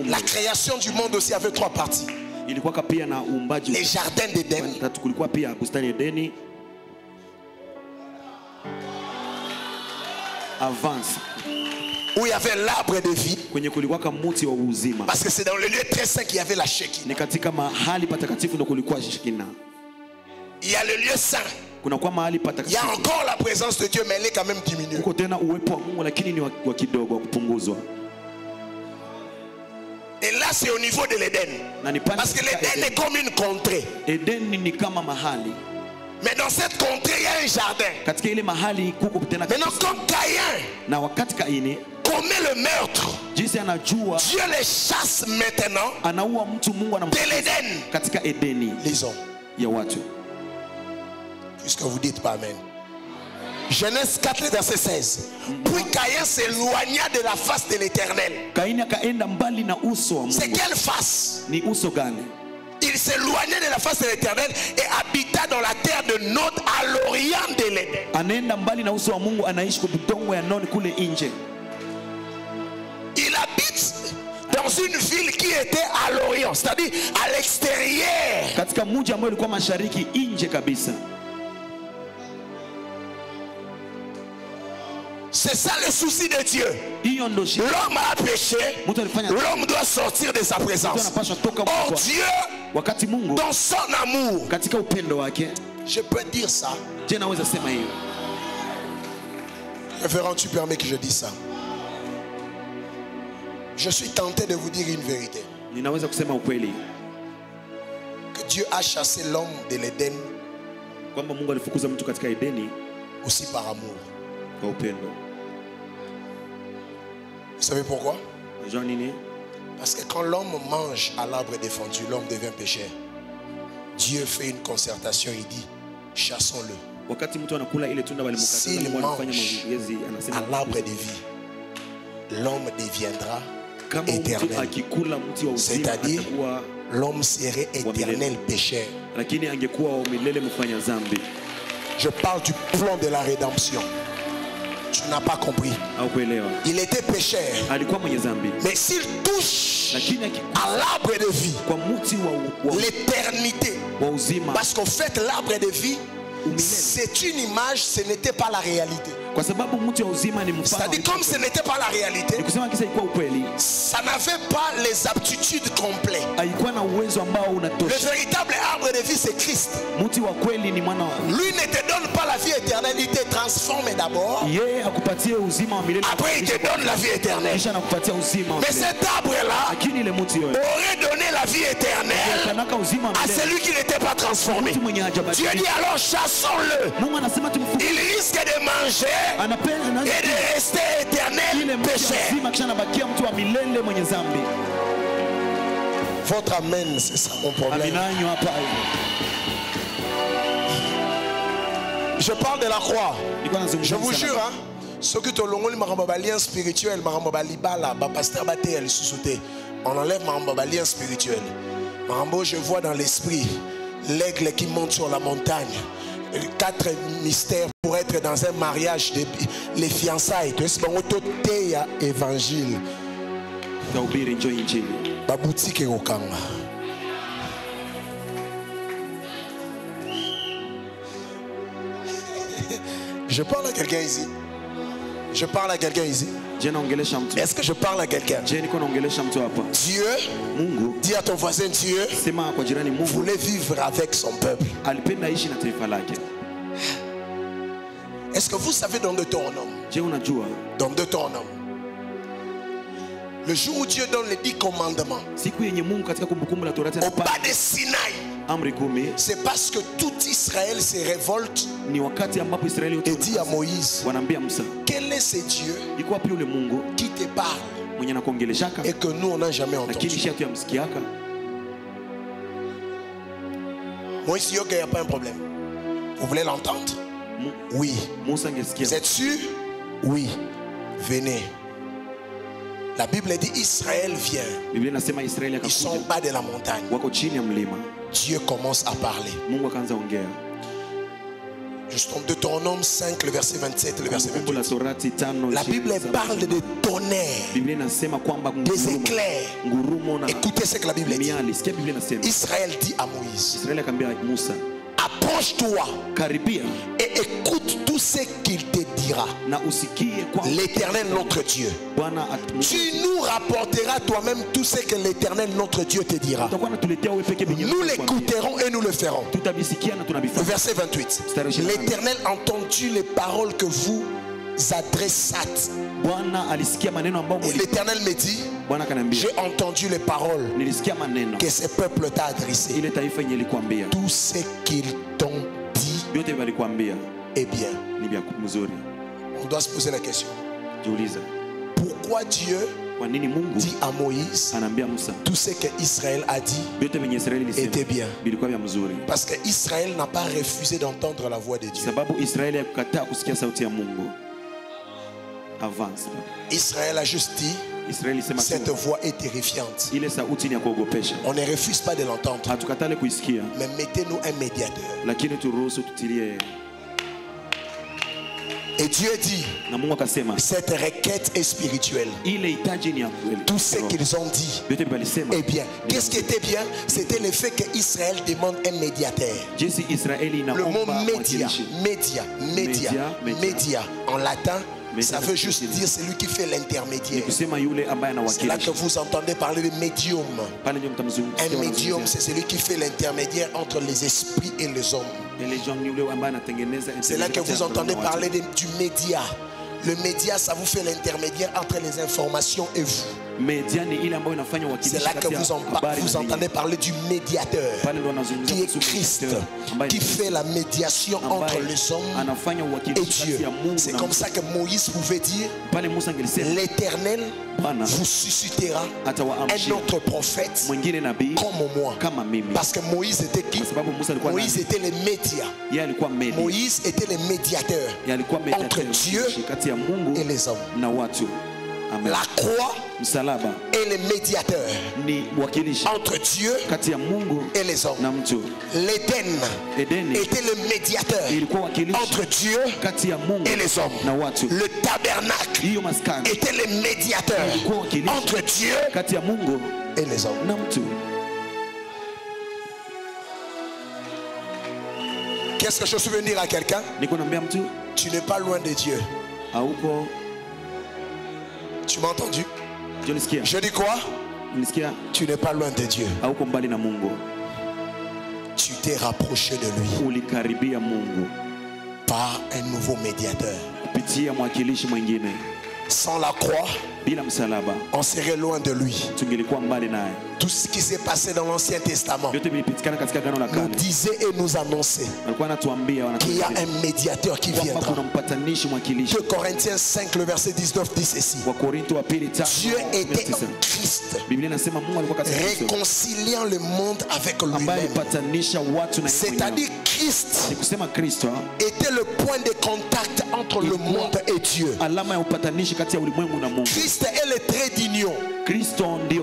La création du monde aussi avait 3 parties: les jardins d'Éden, où il y avait l'arbre de vie, parce que c'est dans le lieu très saint qu'il y avait la Shekinah. Il y a le lieu saint Il y a encore la présence de Dieu, mais elle est quand même diminuée. Et là, c'est au niveau de l'Éden. Parce que l'Éden est comme une contrée. Mais dans cette contrée, il y a un jardin. Maintenant, comme Caïn commet le meurtre, Dieu les chasse maintenant de l'Éden. Lisons. Puisque vous dites pas amen. Genèse 4, verset 16. Puis Caïn s'éloigna de la face de l'Éternel. C'est quelle face? Il s'éloignait de la face de l'Éternel et habita dans la terre de Nod à l'orient de l'Éden. Il habite dans une ville qui était à l'orient, c'est-à-dire à l'extérieur. C'est ça le souci de Dieu. L'homme a péché, l'homme doit sortir de sa présence. Or Dieu, dans son amour, je peux dire ça. Révérend, tu permets que je dise ça? Je suis tenté de vous dire une vérité. Que Dieu a chassé l'homme de l'Éden aussi par amour. Vous savez pourquoi? Parce que quand l'homme mange à l'arbre défendu, l'homme devient pécheur. Dieu fait une concertation, il dit chassons-le. S'il mange à l'arbre de vie, l'homme deviendra éternel. C'est-à-dire l'homme serait éternel pécheur. Je parle du plan de la rédemption. Tu n'as pas compris. Il était pécheur. Mais s'il touche à l'arbre de vie, l'éternité, parce qu'en fait l'arbre de vie, c'est une image, ce n'était pas la réalité. C'est-à-dire comme ce n'était pas la réalité, ça n'avait pas les aptitudes complètes. Le véritable arbre de vie, c'est Christ. Lui ne te donne pas la vie éternelle, il te transforme d'abord. Après il te donne la vie éternelle. Mais cet arbre-là aurait donné la vie éternelle à celui qui n'était pas transformé. Dieu dit alors chassons-le. Il risque de manger et de rester éternel pécheur. Votre amen, c'est ça mon problème. Je parle de la croix. Je vous jure, hein, ceux qui ont le lien spirituel, on enlève ma lien spirituel. Je vois dans l'esprit l'aigle qui monte sur la montagne. 4 mystères pour être dans un mariage, les fiançailles. Évangile. Je parle à quelqu'un ici. Je parle à quelqu'un ici. Est-ce que je parle à quelqu'un? Dieu, dis à ton voisin, Dieu voulait vivre avec son peuple. Est-ce que vous savez dans Deutéronome, le jour où Dieu donne les 10 commandements au bas de Sinaï, c'est parce que tout Israël se révolte et dit à Moïse, quel est ce Dieu qui te parle et que nous on n'a jamais entendu? Moïse dit, ok, il n'y a pas un problème. Vous voulez l'entendre? Oui. Vous êtes sûr? Oui. Venez. La Bible dit Israël vient. Ils sont en bas de la montagne. Dieu commence à parler. Juste en Deutéronome 5, le verset 27, le verset 28. La Bible parle de tonnerre, des éclairs. Écoutez ce que la Bible dit. Israël dit à Moïse, approche-toi et écoute tout ce qu'il te dira. L'Éternel notre Dieu, tu nous rapporteras toi-même tout ce que l'Éternel notre Dieu te dira. Nous l'écouterons et nous le ferons. Verset 28. L'Éternel a entendu les paroles que vous adressâtes. L'Éternel me dit, j'ai entendu les paroles que ce peuple t'a adressées. Tout ce qu'ils t'ont dit est bien. On doit se poser la question. Pourquoi Dieu dit à Moïse tout ce qu'Israël a dit était bien? Parce qu'Israël n'a pas refusé d'entendre la voix de Dieu. Israël a juste dit, cette voix est terrifiante. On ne refuse pas de l'entendre, mais mettez-nous un médiateur. Et Dieu dit, cette requête est spirituelle. Tout ce qu'ils ont dit est bien. Qu'est-ce qui était bien? C'était le fait qu'Israël demande un médiateur. Le mot média en latin, ça veut juste dire celui qui fait l'intermédiaire. C'est là que vous entendez parler de médium. Un médium, c'est celui qui fait l'intermédiaire entre les esprits et les hommes. C'est là que vous entendez parler du média. Le média, ça vous fait l'intermédiaire entre les informations et vous. C'est là que vous entendez parler du médiateur, qui est Christ, qui fait la médiation entre les hommes et Dieu. C'est comme ça que Moïse pouvait dire, l'Éternel vous suscitera un autre prophète comme moi. Parce que Moïse était qui? Moïse était le média. Moïse était le médiateur entre Dieu et les hommes. La croix est le médiateur entre Dieu et les hommes. L'Éden était le médiateur entre Dieu et les hommes. Le tabernacle était le médiateur entre Dieu et les hommes. Qu'est-ce que je suis venu dire à quelqu'un? Tu n'es pas loin de Dieu. Tu m'as entendu? Je dis quoi? Tu n'es pas loin de Dieu. Tu t'es rapproché de lui par un nouveau médiateur. Sans la croix, on serait loin de lui. Tout ce qui s'est passé dans l'Ancien Testament nous disait et nous annonçait qu'il y a un médiateur qui viendra. 2 Corinthiens 5, le verset 19 dit ceci. Dieu était en Christ, réconciliant le monde avec lui-même. C'est-à-dire Christ était le point de contact entre le monde et Dieu. Christ est le trait d'union.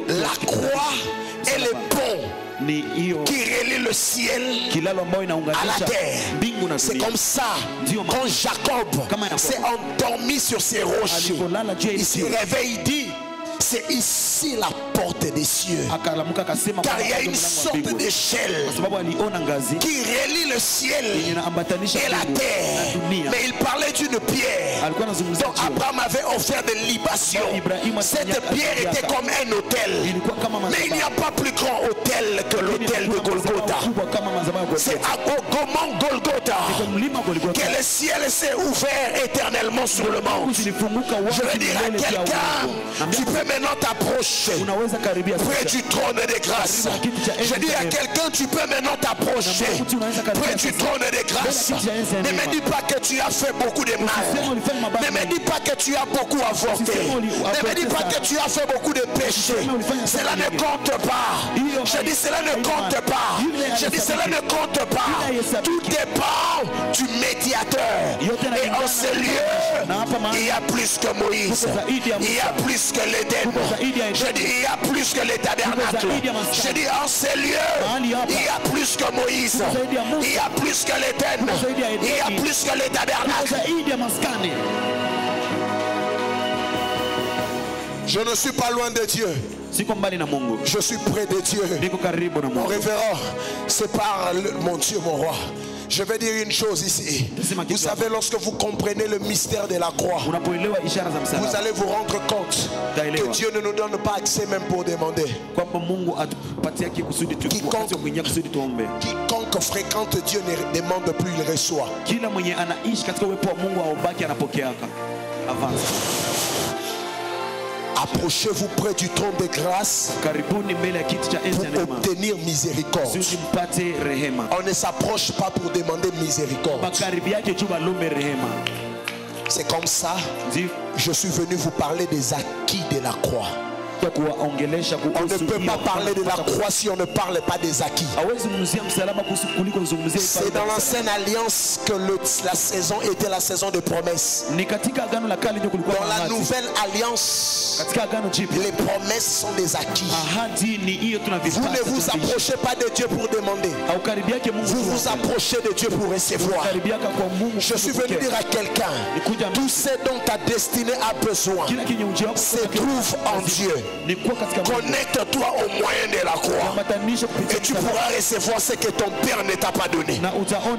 La croix est le pont qui relie le ciel à la terre. C'est comme ça quand Jacob s'est endormi sur ces rochers, il se réveille, il dit, c'est ici la porte des cieux. Car il y a une sorte d'échelle qui relie le ciel et la terre. Mais il parlait d'une pierre dont Abraham avait offert des libations. Cette pierre était comme un autel. Mais il n'y a pas plus grand autel que l'autel de Golgotha. C'est à Golgotha que le ciel s'est ouvert éternellement sur le monde. Je veux dire à quelqu'un, tu peux maintenant t'approcher près du trône de grâce. Je dis à quelqu'un, tu peux maintenant t'approcher près du trône de grâce. Ne me dis pas que tu as fait beaucoup de mal. Ne me dis pas que tu as beaucoup avorté. Ne me dis pas que tu as fait beaucoup de péchés. Cela ne compte pas. Je dis cela ne compte pas. Je dis cela ne compte pas. Tout dépend du médiateur. Et en ce lieu, il y a plus que Moïse. Il y a plus que l'Éden. Je dis il y a plus que les tabernacles. Je dis en ces lieux, il y a plus que Moïse. Il y a plus que l'Éden. Il y a plus que les tabernacles. Je ne suis pas loin de Dieu. Je suis près de Dieu. Mon révérend, c'est par mon Dieu, mon roi. Je vais dire une chose ici. Vous savez, lorsque vous comprenez le mystère de la croix, vous allez vous rendre compte que Dieu ne nous donne pas accès même pour demander. Quiconque fréquente Dieu ne demande plus, il reçoit. Approchez-vous près du trône de grâce pour obtenir miséricorde. On ne s'approche pas pour demander miséricorde. C'est comme ça, je suis venu vous parler des acquis de la croix. On ne peut pas parler de la croix si on ne parle pas des acquis. C'est dans l'ancienne alliance que la saison était la saison de promesses. Dans la nouvelle alliance, les promesses sont des acquis. Vous ne vous approchez pas de Dieu pour demander. Vous vous approchez de Dieu pour recevoir. Je suis venu dire à quelqu'un, tout ce dont ta destinée a besoin se trouve en Dieu. Connecte-toi au moyen de la croix et tu pourras recevoir ce que ton père ne t'a pas donné,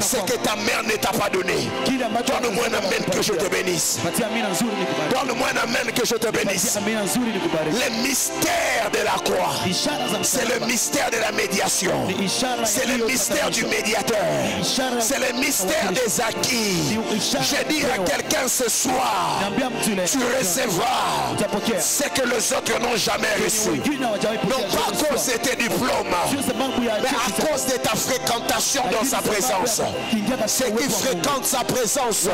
ce que ta mère ne t'a pas donné. Donne-moi un amen que je te bénisse. Donne-moi un amen que je te bénisse. Le mystère de la croix, c'est le mystère de la médiation, c'est le mystère du médiateur, c'est le mystère des acquis. Je dis à quelqu'un ce soir, tu recevras ce que les autres n'ont jamais reçu. Non pas à cause de tes diplômes, mais à cause de ta fréquentation dans sa présence. Ceux qui fréquentent sa présence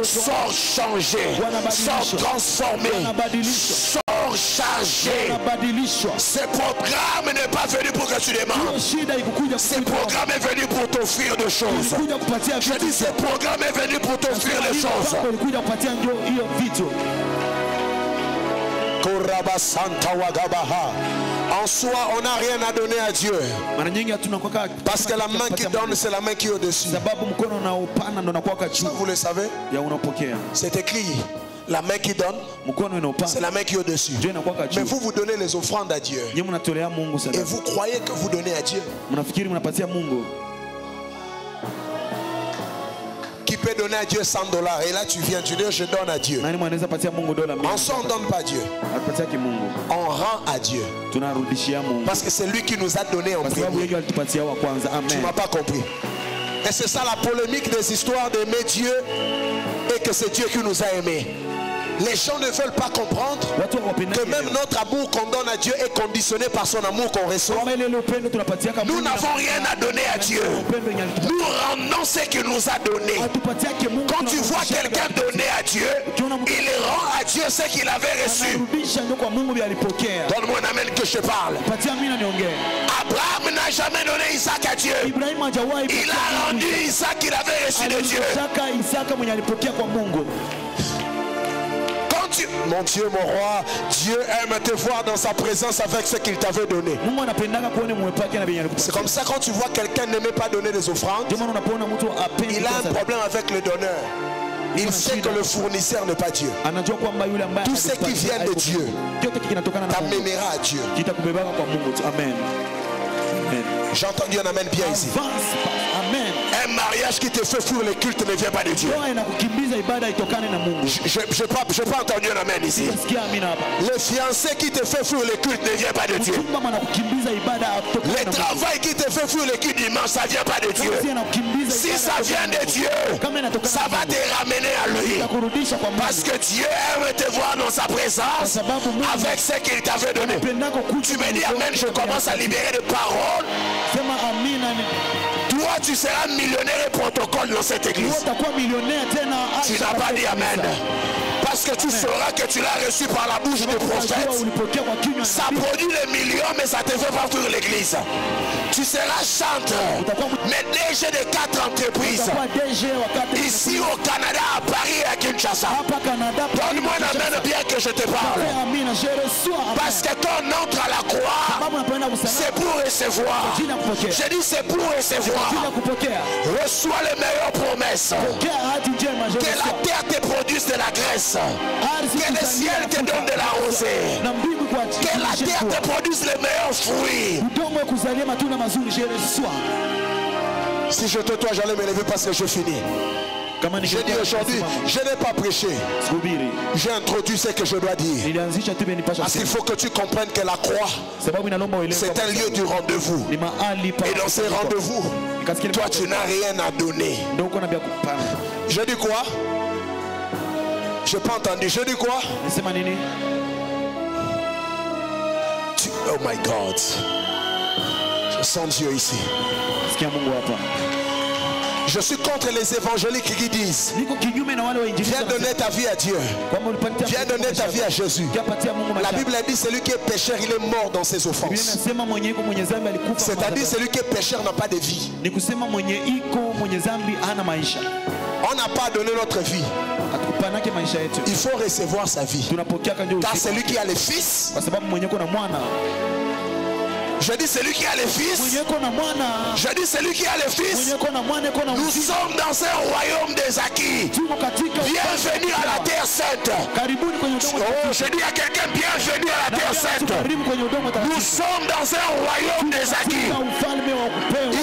sont changés, sont transformés, sont chargés. Ce programme n'est pas venu pour que tu demandes. Ce programme est venu pour t'offrir des choses. Je dis ce programme est venu pour t'offrir des choses. En soi, on n'a rien à donner à Dieu. Parce que la main qui donne, c'est la main qui est au-dessus. Ça, vous le savez? C'est écrit. La main qui donne, c'est la main qui est au-dessus. Mais vous, vous donnez les offrandes à Dieu. Et vous croyez que vous donnez à Dieu. Qui peut donner à Dieu $100 et là tu viens, tu dis je donne à Dieu. En soi on ne donne pas à Dieu, on rend à Dieu parce que c'est lui qui nous a donné en premier. Tu m'as pas compris. Et c'est ça la polémique des histoires d'aimer Dieu et que c'est Dieu qui nous a aimés. Les gens ne veulent pas comprendre que même notre amour qu'on donne à Dieu est conditionné par son amour qu'on reçoit. Nous n'avons rien à donner à Dieu. Nous rendons ce qu'il nous a donné. Quand tu vois quelqu'un donner à Dieu, il rend à Dieu ce qu'il avait reçu. Donne-moi un amen que je parle. Abraham n'a jamais donné Isaac à Dieu. Il a rendu Isaac qu'il avait reçu de Dieu. Mon Dieu, mon roi, Dieu aime te voir dans sa présence avec ce qu'il t'avait donné. C'est comme ça quand tu vois quelqu'un n'aimait pas donner des offrandes, il a un problème avec le donneur. Il sait que le fournisseur n'est pas Dieu. Tout ce qui vient de Dieu t'amènera à Dieu. Amen. J'entends un amen bien ici. Un mariage qui te fait fuir le culte ne vient pas de Dieu. Je n'ai pas entendu un amen ici. Le fiancé qui te fait fuir le culte ne vient pas de Dieu. Le travail qui te fait fuir le culte dimanche, ça ne vient pas de Dieu. Si ça vient de Dieu, ça va te ramener à lui. Parce que Dieu aime te voir dans sa présence avec ce qu'il t'avait donné. Tu me dis amen, je commence à libérer des paroles. Toi, tu seras millionnaire et protocole dans cette église. Tu n'as pas dit amen. Parce que tu sauras que tu l'as reçu par la bouche du prophète. Ça produit des millions, mais ça ne te fait pas fuir l'église. Tu seras chanteur, mais DG de 4 entreprises. Ici au Canada, à Paris et à Kinshasa. Donne-moi un amen bien que je te parle. Parce que quand on entre à la croix, c'est pour recevoir. Je dis c'est pour recevoir. Reçois les meilleures promesses. Que la terre te produise de la graisse. Que le ciel te donne de la rosée. Que la terre te produise les meilleurs fruits. Si je te dois, j'allais me lever parce que je finis. J'ai dit aujourd'hui, je n'ai pas prêché. J'ai introduit ce que je dois dire. Parce qu'il faut que tu comprennes que la croix, c'est un lieu du rendez-vous. Et dans ces rendez-vous, toi tu n'as rien à donner. Je dis quoi? Je n'ai pas entendu. Je dis quoi? Oh my God. Je sens Dieu ici. Je suis contre les évangéliques qui disent viens donner ta vie à Dieu, viens donner ta vie à Jésus. La Bible dit celui qui est pécheur, il est mort dans ses offenses. C'est-à-dire celui qui est pécheur n'a pas de vie. On n'a pas donné notre vie. Il faut recevoir sa vie. Car celui qui a le Fils, je dis celui qui a le Fils. Je dis celui qui a le Fils. Nous sommes dans un royaume des acquis. Bienvenue à la terre sainte. Oh, je dis à quelqu'un bienvenue à la terre sainte. Nous sommes dans un royaume des acquis.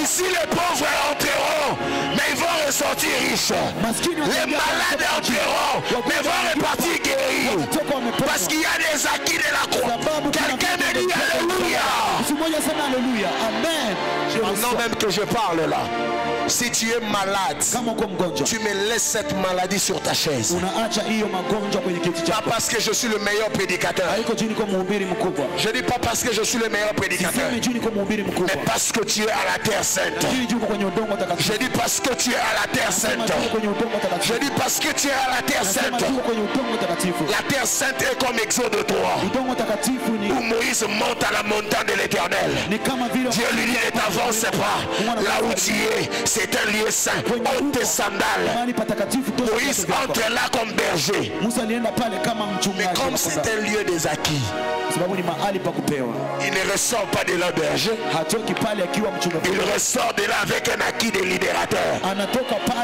Ici les pauvres entreront, mais ils vont ressortir riches. Les malades entreront, mais vont repartir guéris. Parce qu'il y a des acquis de la croix. Quelqu'un me dit alléluia. Amen. Maintenant même que je parle là, si tu es malade, tu me laisses cette maladie sur ta chaise. Pas parce que je suis le meilleur prédicateur. Je dis pas parce que je suis le meilleur prédicateur, mais parce que tu es à la terre sainte. Je dis parce que tu es à la terre sainte. Je dis parce que tu es à la terre sainte. La terre sainte est comme Exode 3, où Moïse monte à la montagne de l'Éternel. Dieu lui dit ne t'avance pas. Là où tu es, c'est un lieu saint. Ôte tes sandales. Moïse entre là comme berger. Mais comme c'est un lieu des acquis, il ne ressort pas de là berger. Il ressort de là avec un acquis de libérateur.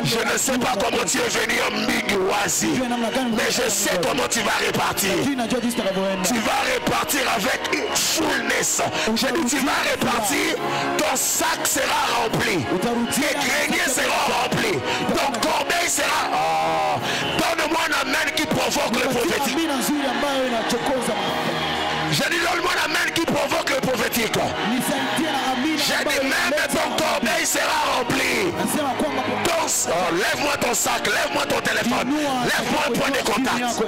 Je ne sais pas comment tu es venu en Mbingi-Wazi, mais je sais comment tu vas repartir. Tu vas repartir avec une fullness. Je dis tu vas repartir, ton sac sera rempli, tes greniers seront remplis, ton corbeil sera... Oh, donne-moi un amen qui provoque le prophétique. Je dis donne-moi un amen qui provoque le prophétique. Je dis même ton corbeil sera rempli. Oh, lève-moi ton sac, lève-moi ton téléphone, lève-moi un point de contact.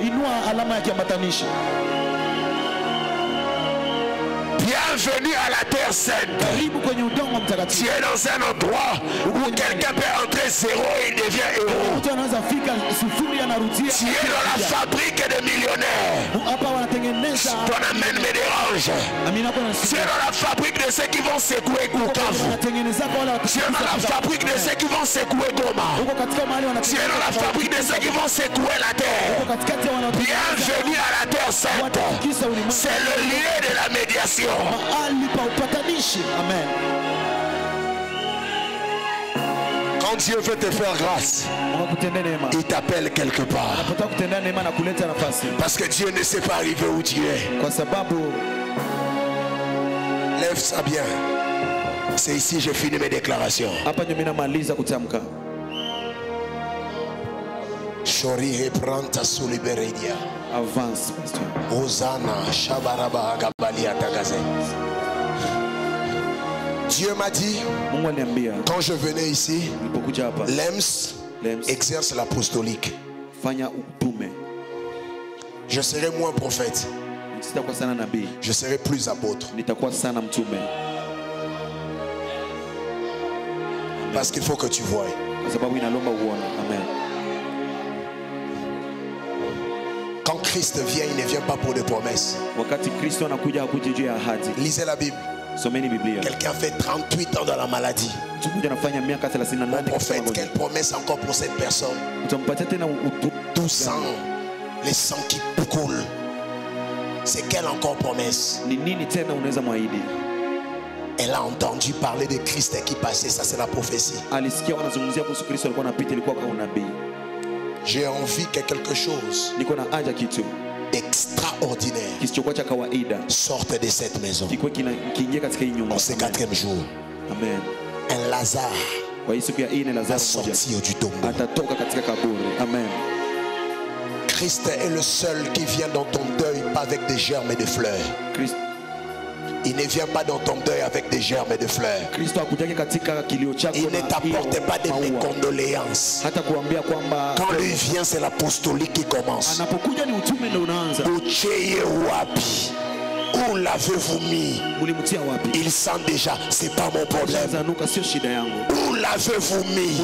Bienvenue à la terre sainte. Tu es dans un endroit où quelqu'un peut entrer zéro et il devient héros. Tu es dans la fabrique des millionnaires. Ton amen me dérange. Tu es dans la fabrique de ceux qui vont secouer Bukavu. Tu es dans la fabrique de ceux qui vont secouer Goma. Tu es dans la fabrique de ceux qui vont secouer la terre. Bienvenue à la terre sainte. C'est le lieu de la médiation. Amen. Quand Dieu veut te faire grâce, il t'appelle quelque part. Parce que Dieu ne sait pas arriver où tu es. Lève ça bien. C'est ici que j'ai fini mes déclarations. Chori repranta suliberedia. Avance, pasteur. Hosanna, Shabaraba, Gabalia, Tagaze. Dieu m'a dit, quand je venais ici, l'EMS exerce l'apostolique. Je serai moins prophète. Je serai plus apôtre. Parce qu'il faut que tu voies. Quand Christ vient, il ne vient pas pour des promesses. Lisez la Bible. Quelqu'un fait 38 ans dans la maladie. Mon prophète, quelle promesse encore pour cette personne? Tout sang, les sangs qui coulent. C'est quelle encore promesse? Elle a entendu parler de Christ qui passait, ça c'est la prophétie. J'ai envie que quelque chose d'extraordinaire sorte de cette maison en ce 4e jour. Amen. Un Lazare va sortir du tombeau. Amen. Christ est le seul qui vient dans ton deuil, pas avec des germes et des fleurs. Il ne vient pas dans ton deuil avec des germes et des fleurs. Il ne t'apporte pas de mes condoléances. Quand lui vient, c'est l'apostolique qui commence. Où l'avez-vous mis? Il sent déjà, c'est pas mon problème. Où l'avez-vous mis?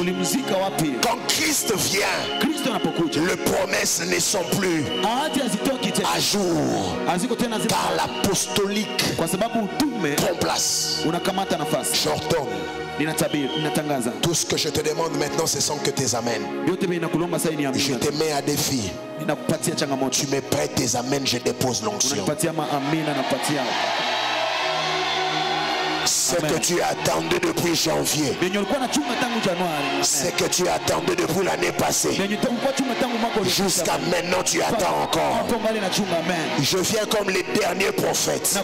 Quand Christ vient, les promesses ne sont plus à jour. Car l'apostolique prend place. J'ordonne. Tout ce que je te demande maintenant, ce sont que tes amens. Je te mets à défi. Tu me prêtes tes amens, je dépose l'onction. Ce que tu as attendu depuis janvier, ce que tu attendais depuis l'année passée, jusqu'à maintenant tu attends encore. Je viens comme les derniers prophètes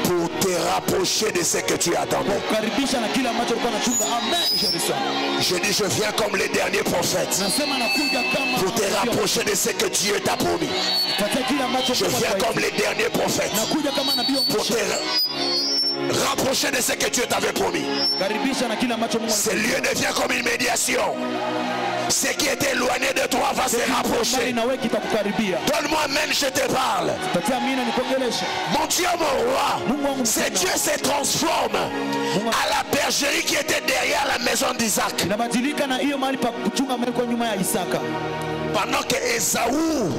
pour te rapprocher de ce que tu attendais. Je dis je viens comme les derniers prophètes pour te rapprocher de ce que Dieu t'a promis. Je viens comme les derniers prophètes pour te rapprocher de ce que Dieu t'avait promis. Ce lieu devient comme une médiation. Ce qui est éloigné de toi va se rapprocher. Donne-moi amen, je te parle. Mon Dieu, mon roi, ce Dieu se transforme à la bergerie qui était derrière la maison d'Isaac. Pendant que Esaü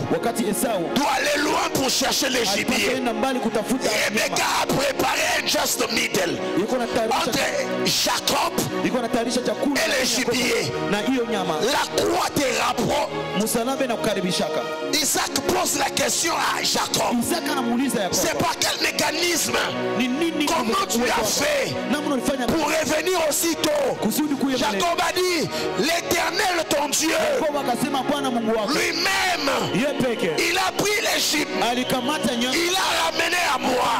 doit aller loin pour chercher les gibiers, Rebecca a préparé un just middle entre Jacob et les gibiers. La croix te rapproche. Isaac pose la question à Jacob. C'est par quel mécanisme? Comment tu as fait pour revenir aussitôt? Jacob a dit, l'Éternel ton Dieu lui-même, il a pris l'Égypte, il a ramené à moi.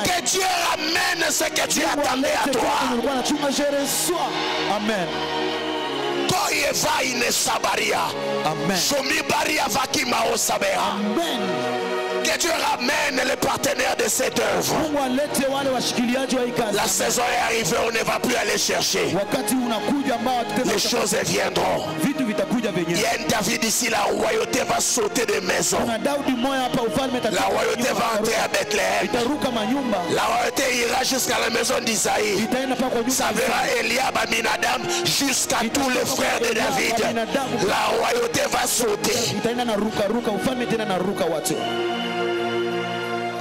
Que Dieu ramène ce que tu attendais à toi. Amen. Amen. Que Dieu ramène les partenaires de cette œuvre. La saison est arrivée, on ne va plus aller chercher. Les choses viendront. Il y a un David ici, la royauté va sauter des maisons. La royauté va entrer à Bethléem. La royauté ira jusqu'à la maison d'Isaïe. Ça verra Eliab, Aminadab, jusqu'à tous les frères de David. La royauté va sauter.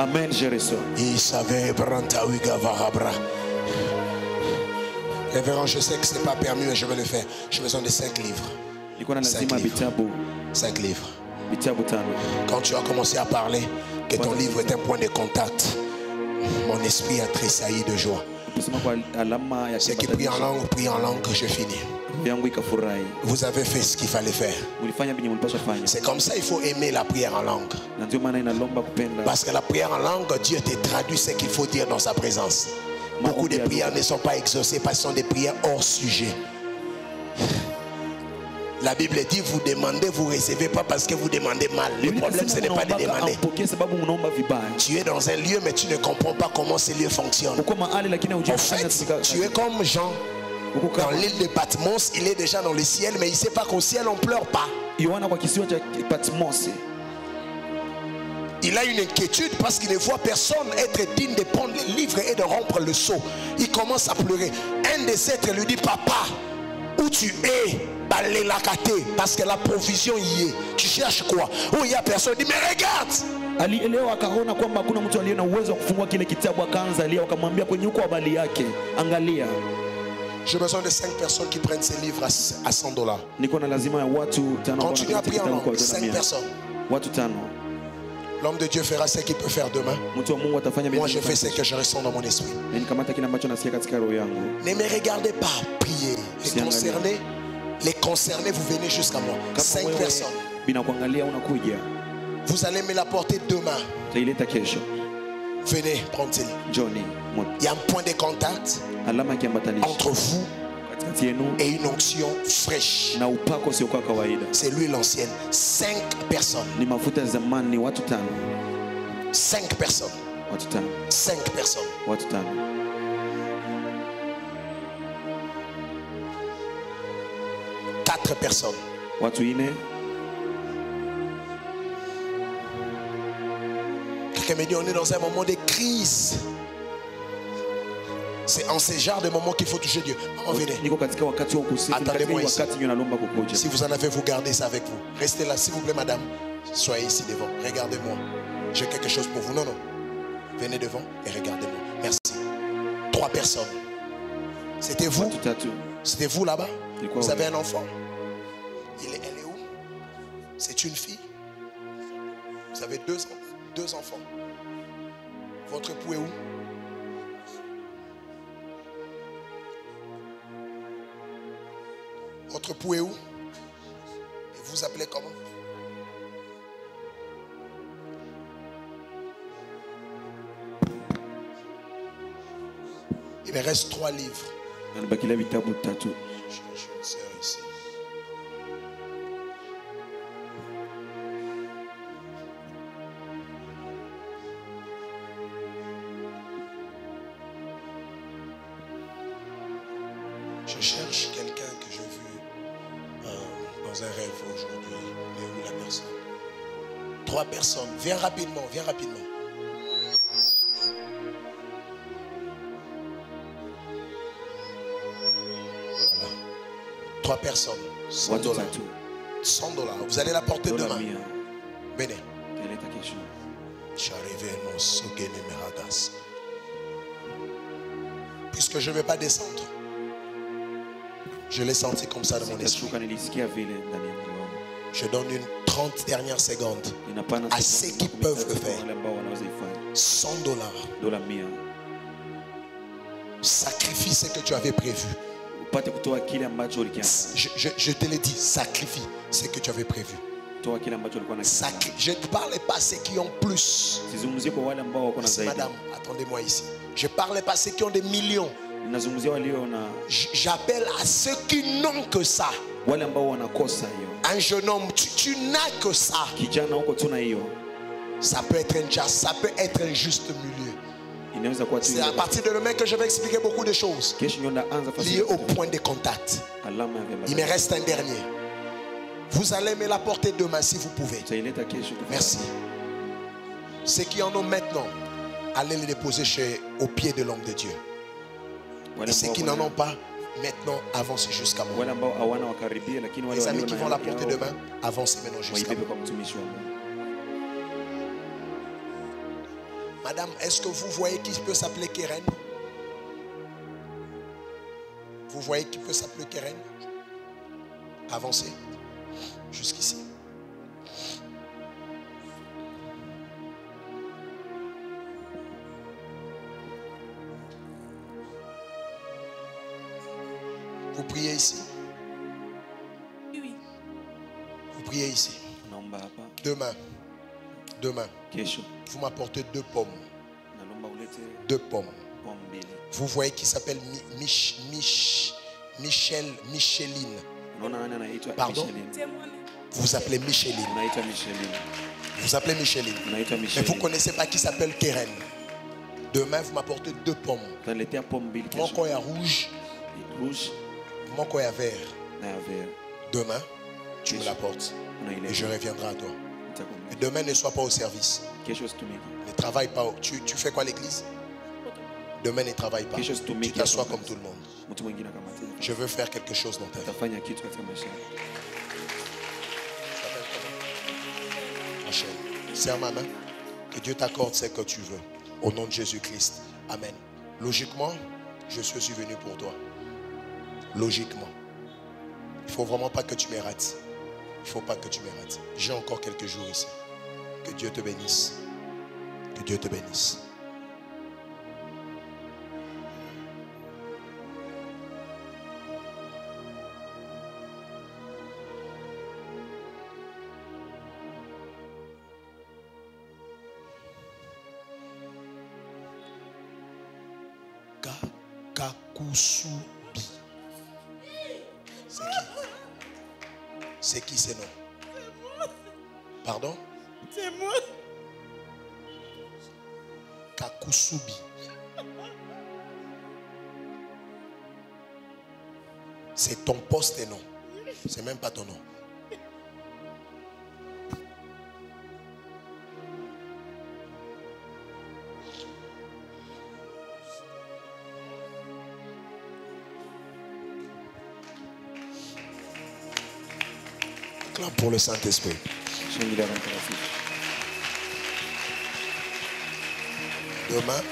Amen, je reçois. Il savait Révérend, je sais que ce n'est pas permis, mais je vais le faire. J'ai besoin de 5 livres. 5 livres. 5 livres. Quand tu as commencé à parler, que ton livre est un point de contact, mon esprit a tressailli de joie. Ceux qui prient en langue, je finis. Vous avez fait ce qu'il fallait faire. C'est comme ça il faut aimer la prière en langue. Parce que la prière en langue, Dieu te traduit ce qu'il faut dire dans sa présence. Beaucoup de prières ne sont pas exaucées parce que ce sont des prières hors sujet. La Bible dit, vous demandez, vous ne recevez pas parce que vous demandez mal. Le problème, ce n'est pas de demander. Tu es dans un lieu, mais tu ne comprends pas comment ce lieu fonctionne. En fait, tu es comme Jean. Dans l'île de Patmos, il est déjà dans le ciel, mais il ne sait pas qu'au ciel, on ne pleure pas. Il a une inquiétude parce qu'il ne voit personne être digne de prendre les livres et de rompre le sceau. Il commence à pleurer. Un des êtres lui dit, papa, où tu es? Parce que la provision y est. Tu cherches quoi? Où il n'y a personne. Il dit, mais regarde. Alielewa akaona kwamba hakuna mtu aliye na uwezo wa kufungua kile kitabu, akaanza alia, akamwambia kwenye uko habari yake, angalia. J'ai besoin de 5 personnes qui prennent ces livres à $100. Continue à prier en langue. 5 personnes. L'homme de Dieu fera ce qu'il peut faire demain. Moi je fais ce que je ressens dans mon esprit. Ne me regardez pas prier. Les concernés, vous venez jusqu'à moi. 5 personnes. Vous allez me l'apporter demain. Venez, prends-il. Il y a un point de contact entre vous et une onction fraîche. C'est lui l'ancienne. 5 personnes. 5 personnes. 5 personnes. 4 personnes. Quelqu'un me dit, on est dans un moment de crise. C'est en ces genres de moments qu'il faut toucher Dieu. Maman, venez. Attendez-moi ici. Si vous en avez, vous gardez ça avec vous. Restez là, s'il vous plaît, madame. Soyez ici devant. Regardez-moi. J'ai quelque chose pour vous. Non, non. Venez devant et regardez-moi. Merci. 3 personnes. C'était vous? C'était vous là-bas? Vous avez un enfant? Elle est où? C'est une fille? Vous avez 2 enfants. Votre époux est où? Votre époux est où? Et vous appelez comment? Il me reste 3 livres. J'ai une sœur ici. Je cherche quelqu'un que j'ai vu dans un rêve aujourd'hui. Mais où la personne? 3 personnes. Viens rapidement, viens rapidement. Voilà. 3 personnes. $100. $100. Vous allez la porter demain. Venez. Quelle est ta question? Puisque je ne vais pas descendre. Je l'ai senti comme ça dans mon esprit. Je donne une 30 dernières secondes à ceux qui peuvent le faire. $100. Sacrifie ce que tu avais prévu. Je te l'ai dit, sacrifie ce que tu avais prévu. Je ne parle pas à ceux qui ont plus. Merci, madame, attendez-moi ici. Je ne parle pas à ceux qui ont des millions. J'appelle à ceux qui n'ont que ça. Un jeune homme, tu n'as que ça. Ça peut être un jazz, ça peut être un juste milieu. C'est à partir de demain que je vais expliquer beaucoup de choses liées au point de contact. Il me reste un dernier. Vous allez me l'apporter demain si vous pouvez. Merci. Ceux qui en ont maintenant, allez les déposer au pied de l'homme de Dieu. Et ceux qui n'en ont pas, maintenant, avancez jusqu'à moi. Les amis qui vont l'apporter demain, avancez maintenant jusqu'à moi. Madame, est-ce que vous voyez qui peut s'appeler Keren? Vous voyez qui peut s'appeler Keren? Avancez jusqu'ici. Vous priez ici? Oui. Vous priez ici? Demain, vous m'apportez 2 pommes. 2 pommes. Vous voyez qui s'appelle Micheline. Pardon? Vous appelez Micheline. Vous appelez Micheline. Mais vous ne connaissez pas qui s'appelle Keren. Demain, vous m'apportez 2 pommes. Mon coin est rouge. Mon coin est vert. Demain, tu me l'apportes. Et je reviendrai à toi. Et demain, ne sois pas au service. Ne travaille pas. Tu fais quoi à l'église? Demain, ne travaille pas. Tu t'assois comme tout le monde. Je veux faire quelque chose dans ta vie. Rachel, serre ma main. Que Dieu t'accorde ce que tu veux. Au nom de Jésus-Christ. Amen. Logiquement, je suis venu pour toi. Logiquement. Il ne faut vraiment pas que tu me rates. Il ne faut pas que tu me rates. J'ai encore quelques jours ici. Que Dieu te bénisse. Que Dieu te bénisse. Kakusubi. C'est qui? C'est qui ces noms? Pardon? C'est moi. Kakusubi. C'est ton poste et non. C'est même pas ton nom. Acclame pour le Saint-Esprit. Demain,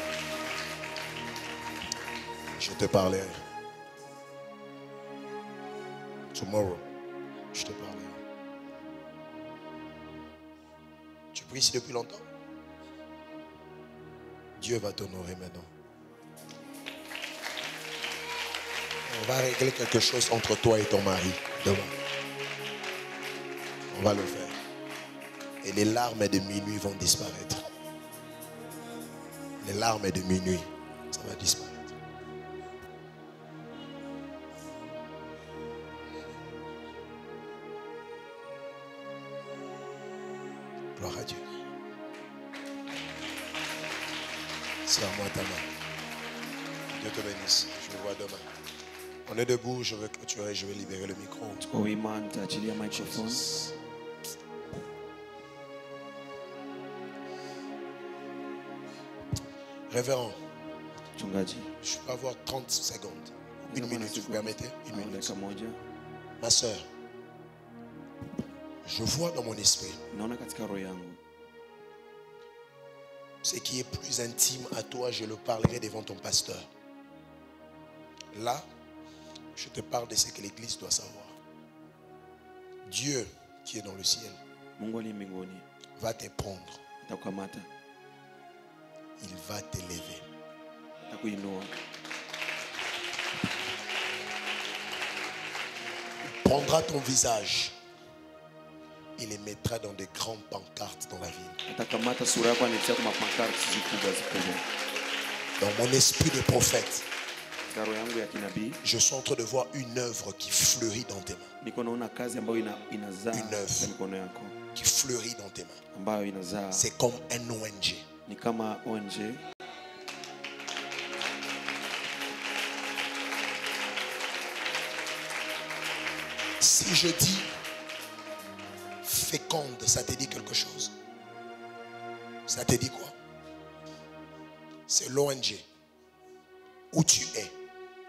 je te parlerai. Tomorrow, je te parlerai. Tu pries ici depuis longtemps? Dieu va t'honorer maintenant. On va régler quelque chose entre toi et ton mari demain. On va le faire. Et les larmes de minuit vont disparaître. Les larmes de minuit, ça va disparaître. Gloire à Dieu. C'est à moi ta main. Dieu te bénisse. Je vous vois demain. On est debout, je vais clôturer, je vais libérer le micro. Révérend, je peux avoir 30 secondes. Une minute, vous permettez? Une minute. Ma soeur, je vois dans mon esprit ce qui est plus intime à toi, je le parlerai devant ton pasteur. Là, je te parle de ce que l'Église doit savoir. Dieu qui est dans le ciel va te prendre. Il va t'élever. Il prendra ton visage. Il les mettra dans des grandes pancartes dans la ville. Dans mon esprit de prophète, je suis en train de voir une œuvre qui fleurit dans tes mains. Une œuvre qui fleurit dans tes mains. C'est comme un ONG. Si je dis féconde, ça te dit quelque chose? Ça te dit quoi? C'est l'ONG où tu es.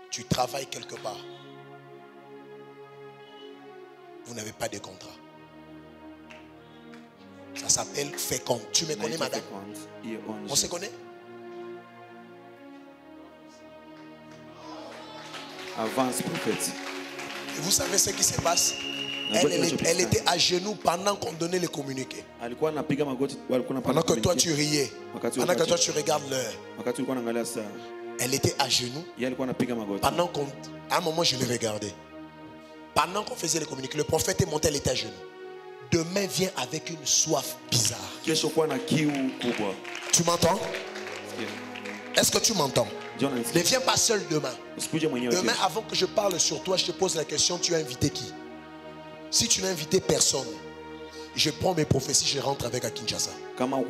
Tu travailles quelque part. Vous n'avez pas de contrat. Ça s'appelle féconde. Tu me connais, madame? On se connaît? Avance, prophète. Et vous savez ce qui se passe? Elle était à genoux pendant qu'on donnait les communiqués. Pendant que toi tu riais. Pendant que toi tu regardes l'heure. Elle était à genoux. Pendant qu'on... À un moment je l'ai regardé. Pendant qu'on faisait les communiqués, le prophète est monté, elle était à genoux. Demain vient avec une soif bizarre. Tu m'entends? Est-ce que tu m'entends? Ne viens pas seul demain. Demain, avant que je parle sur toi, je te pose la question, tu as invité qui? Si tu n'as invité personne, je prends mes prophéties, je rentre avec à Kinshasa. Maman,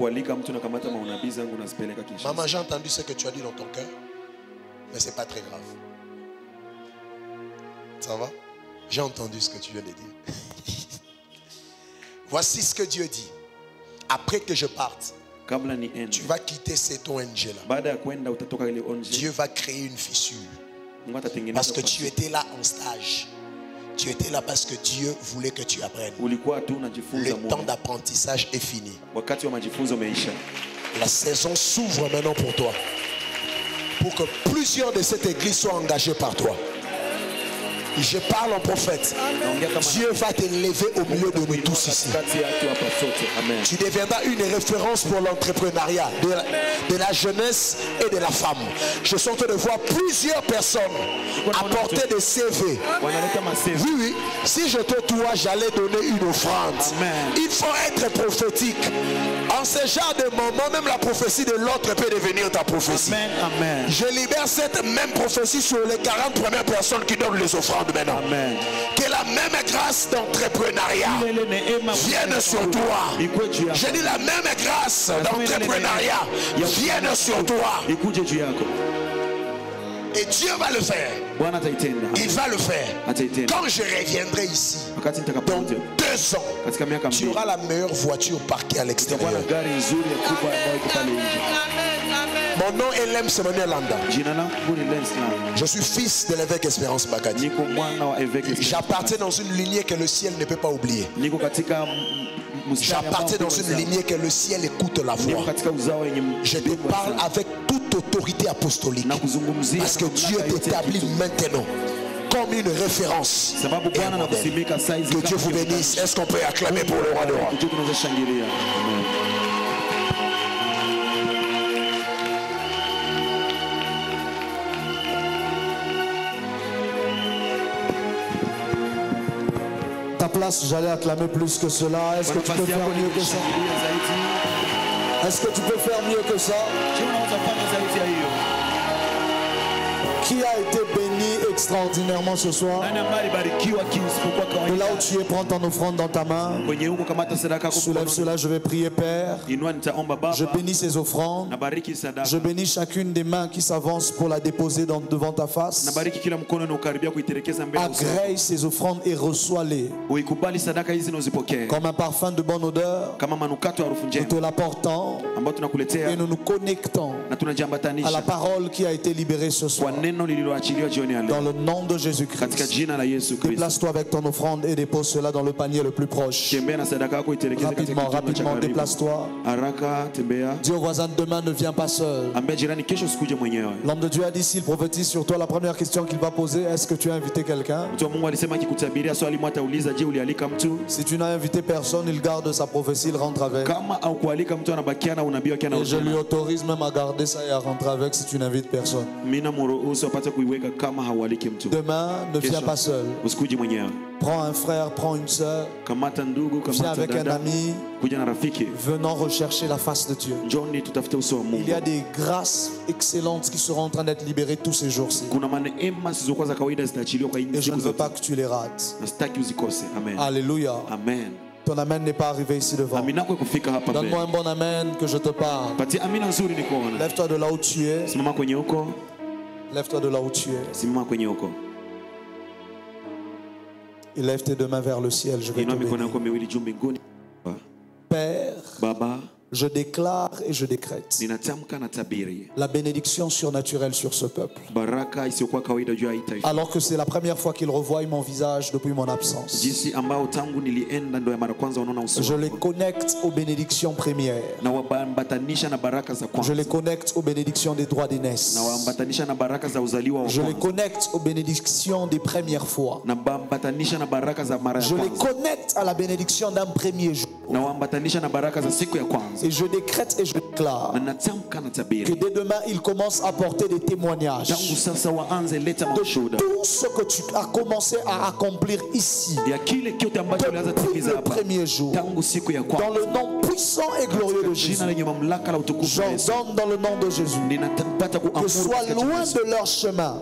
j'ai entendu ce que tu as dit dans ton cœur, mais ce n'est pas très grave. Ça va? J'ai entendu ce que tu viens de dire. Voici ce que Dieu dit. Après que je parte, tu vas quitter cette ONG là. Dieu va créer une fissure. Parce que tu étais là en stage. Tu étais là parce que Dieu voulait que tu apprennes. Le temps d'apprentissage est fini. La saison s'ouvre maintenant pour toi. Pour que plusieurs de cette église soient engagés par toi. Je parle en prophète. Dieu va te lever au milieu de nous tous ici. Tu deviendras une référence pour l'entrepreneuriat de la jeunesse et de la femme. Je suis en train de voir plusieurs personnes apporter des CV. Oui. Si je te dois, j'allais donner une offrande. Il faut être prophétique. En ce genre de moment, même la prophétie de l'autre peut devenir ta prophétie. Je libère cette même prophétie sur les 40 premières personnes qui donnent les offrandes maintenant. Que la même grâce d'entrepreneuriat vienne sur toi. Je dis la même grâce d'entrepreneuriat vienne sur toi. Et Dieu va le faire. Il va le faire. Quand je reviendrai ici, dans 2 ans, tu auras la meilleure voiture parquée à l'extérieur. Mon nom est Lems Emmanuel Landa. Je suis fils de l'évêque Espérance Bakadi. J'appartiens dans une lignée que le ciel ne peut pas oublier. J'appartiens dans une lignée que le ciel écoute la voix. Je te parle avec toute autorité apostolique. Parce que Dieu t'établit maintenant comme une référence. Que Dieu vous bénisse. Est-ce qu'on peut acclamer pour le roi de roi? Ta place, j'allais acclamer plus que cela. Est-ce que tu peux faire mieux que ça? Est-ce que tu peux faire mieux que ça? Qui a été béni extraordinairement ce soir? De là où tu es, prends ton offrande dans ta main. Soulève cela, je vais prier, Père. Je bénis ces offrandes. Je bénis chacune des mains qui s'avancent pour la déposer devant ta face. Agrée ces offrandes et reçois-les comme un parfum de bonne odeur. Nous te l'apportons et nous nous connectons à la parole qui a été libérée ce soir. Dans le nom de Jésus-Christ, déplace-toi avec ton offrande et dépose cela dans le panier le plus proche. Rapidement, déplace-toi. Dis au voisin, demain ne viens pas seul. L'homme de Dieu a dit, s'il prophétise sur toi, la première question qu'il va poser, est-ce que tu as invité quelqu'un? Si tu n'as invité personne, il garde sa prophétie, il rentre avec. Et je lui autorise même à garder ça et à rentrer avec si tu n'invites personne. Demain, ne viens pas seul. Prends un frère, prends une soeur. Viens avec un ami. Venons rechercher la face de Dieu. Il y a des grâces excellentes qui seront en train d'être libérées tous ces jours-ci. Et je ne veux pas que tu les rates. Alléluia. Amen. Ton amen n'est pas arrivé ici devant. Donne-moi un bon amen que je te parle. Lève-toi de là où tu es. Lève-toi de là où tu es. Et lève tes 2 mains vers le ciel. Je vais te bénir. Père, Baba, je déclare et je décrète la bénédiction surnaturelle sur ce peuple. Alors que c'est la première fois qu'ils revoient mon visage depuis mon absence. Je les connecte aux bénédictions premières. Je les connecte aux bénédictions des droits d'aînesse. Je les connecte aux bénédictions des premières fois. Je les connecte à la bénédiction d'un premier jour. Et je décrète et je déclare que dès demain, il commence à porter des témoignages de tout ce que tu as commencé à accomplir ici depuis le premier jour. Dans le nom puissant et glorieux de Jésus, j'ordonne dans le nom de Jésus que soit loin de leur chemin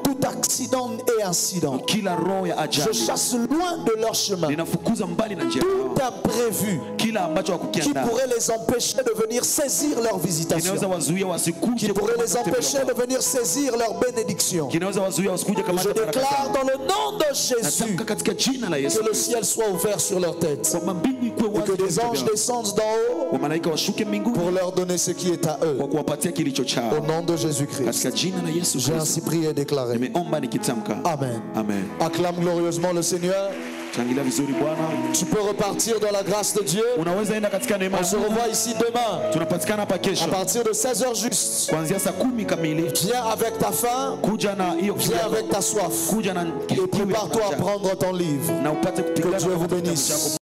tout accident et incident. Je chasse loin de leur chemin tout imprévu qui pourrait les empêcher de venir saisir leur visitation, qui pourrait les empêcher de venir saisir leur bénédiction. Je déclare dans le nom de Jésus que le ciel soit ouvert sur leur tête et que des anges descendent d'en haut pour leur donner ce qui est à eux. Au nom de Jésus-Christ, j'ai ainsi prié et déclaré. Amen. Amen. Acclame glorieusement le Seigneur. Tu peux repartir dans la grâce de Dieu. On se revoit ici demain. À partir de 16h juste. Viens avec ta faim. Viens avec ta soif. Et prépare-toi à prendre ton livre. Que Dieu vous bénisse.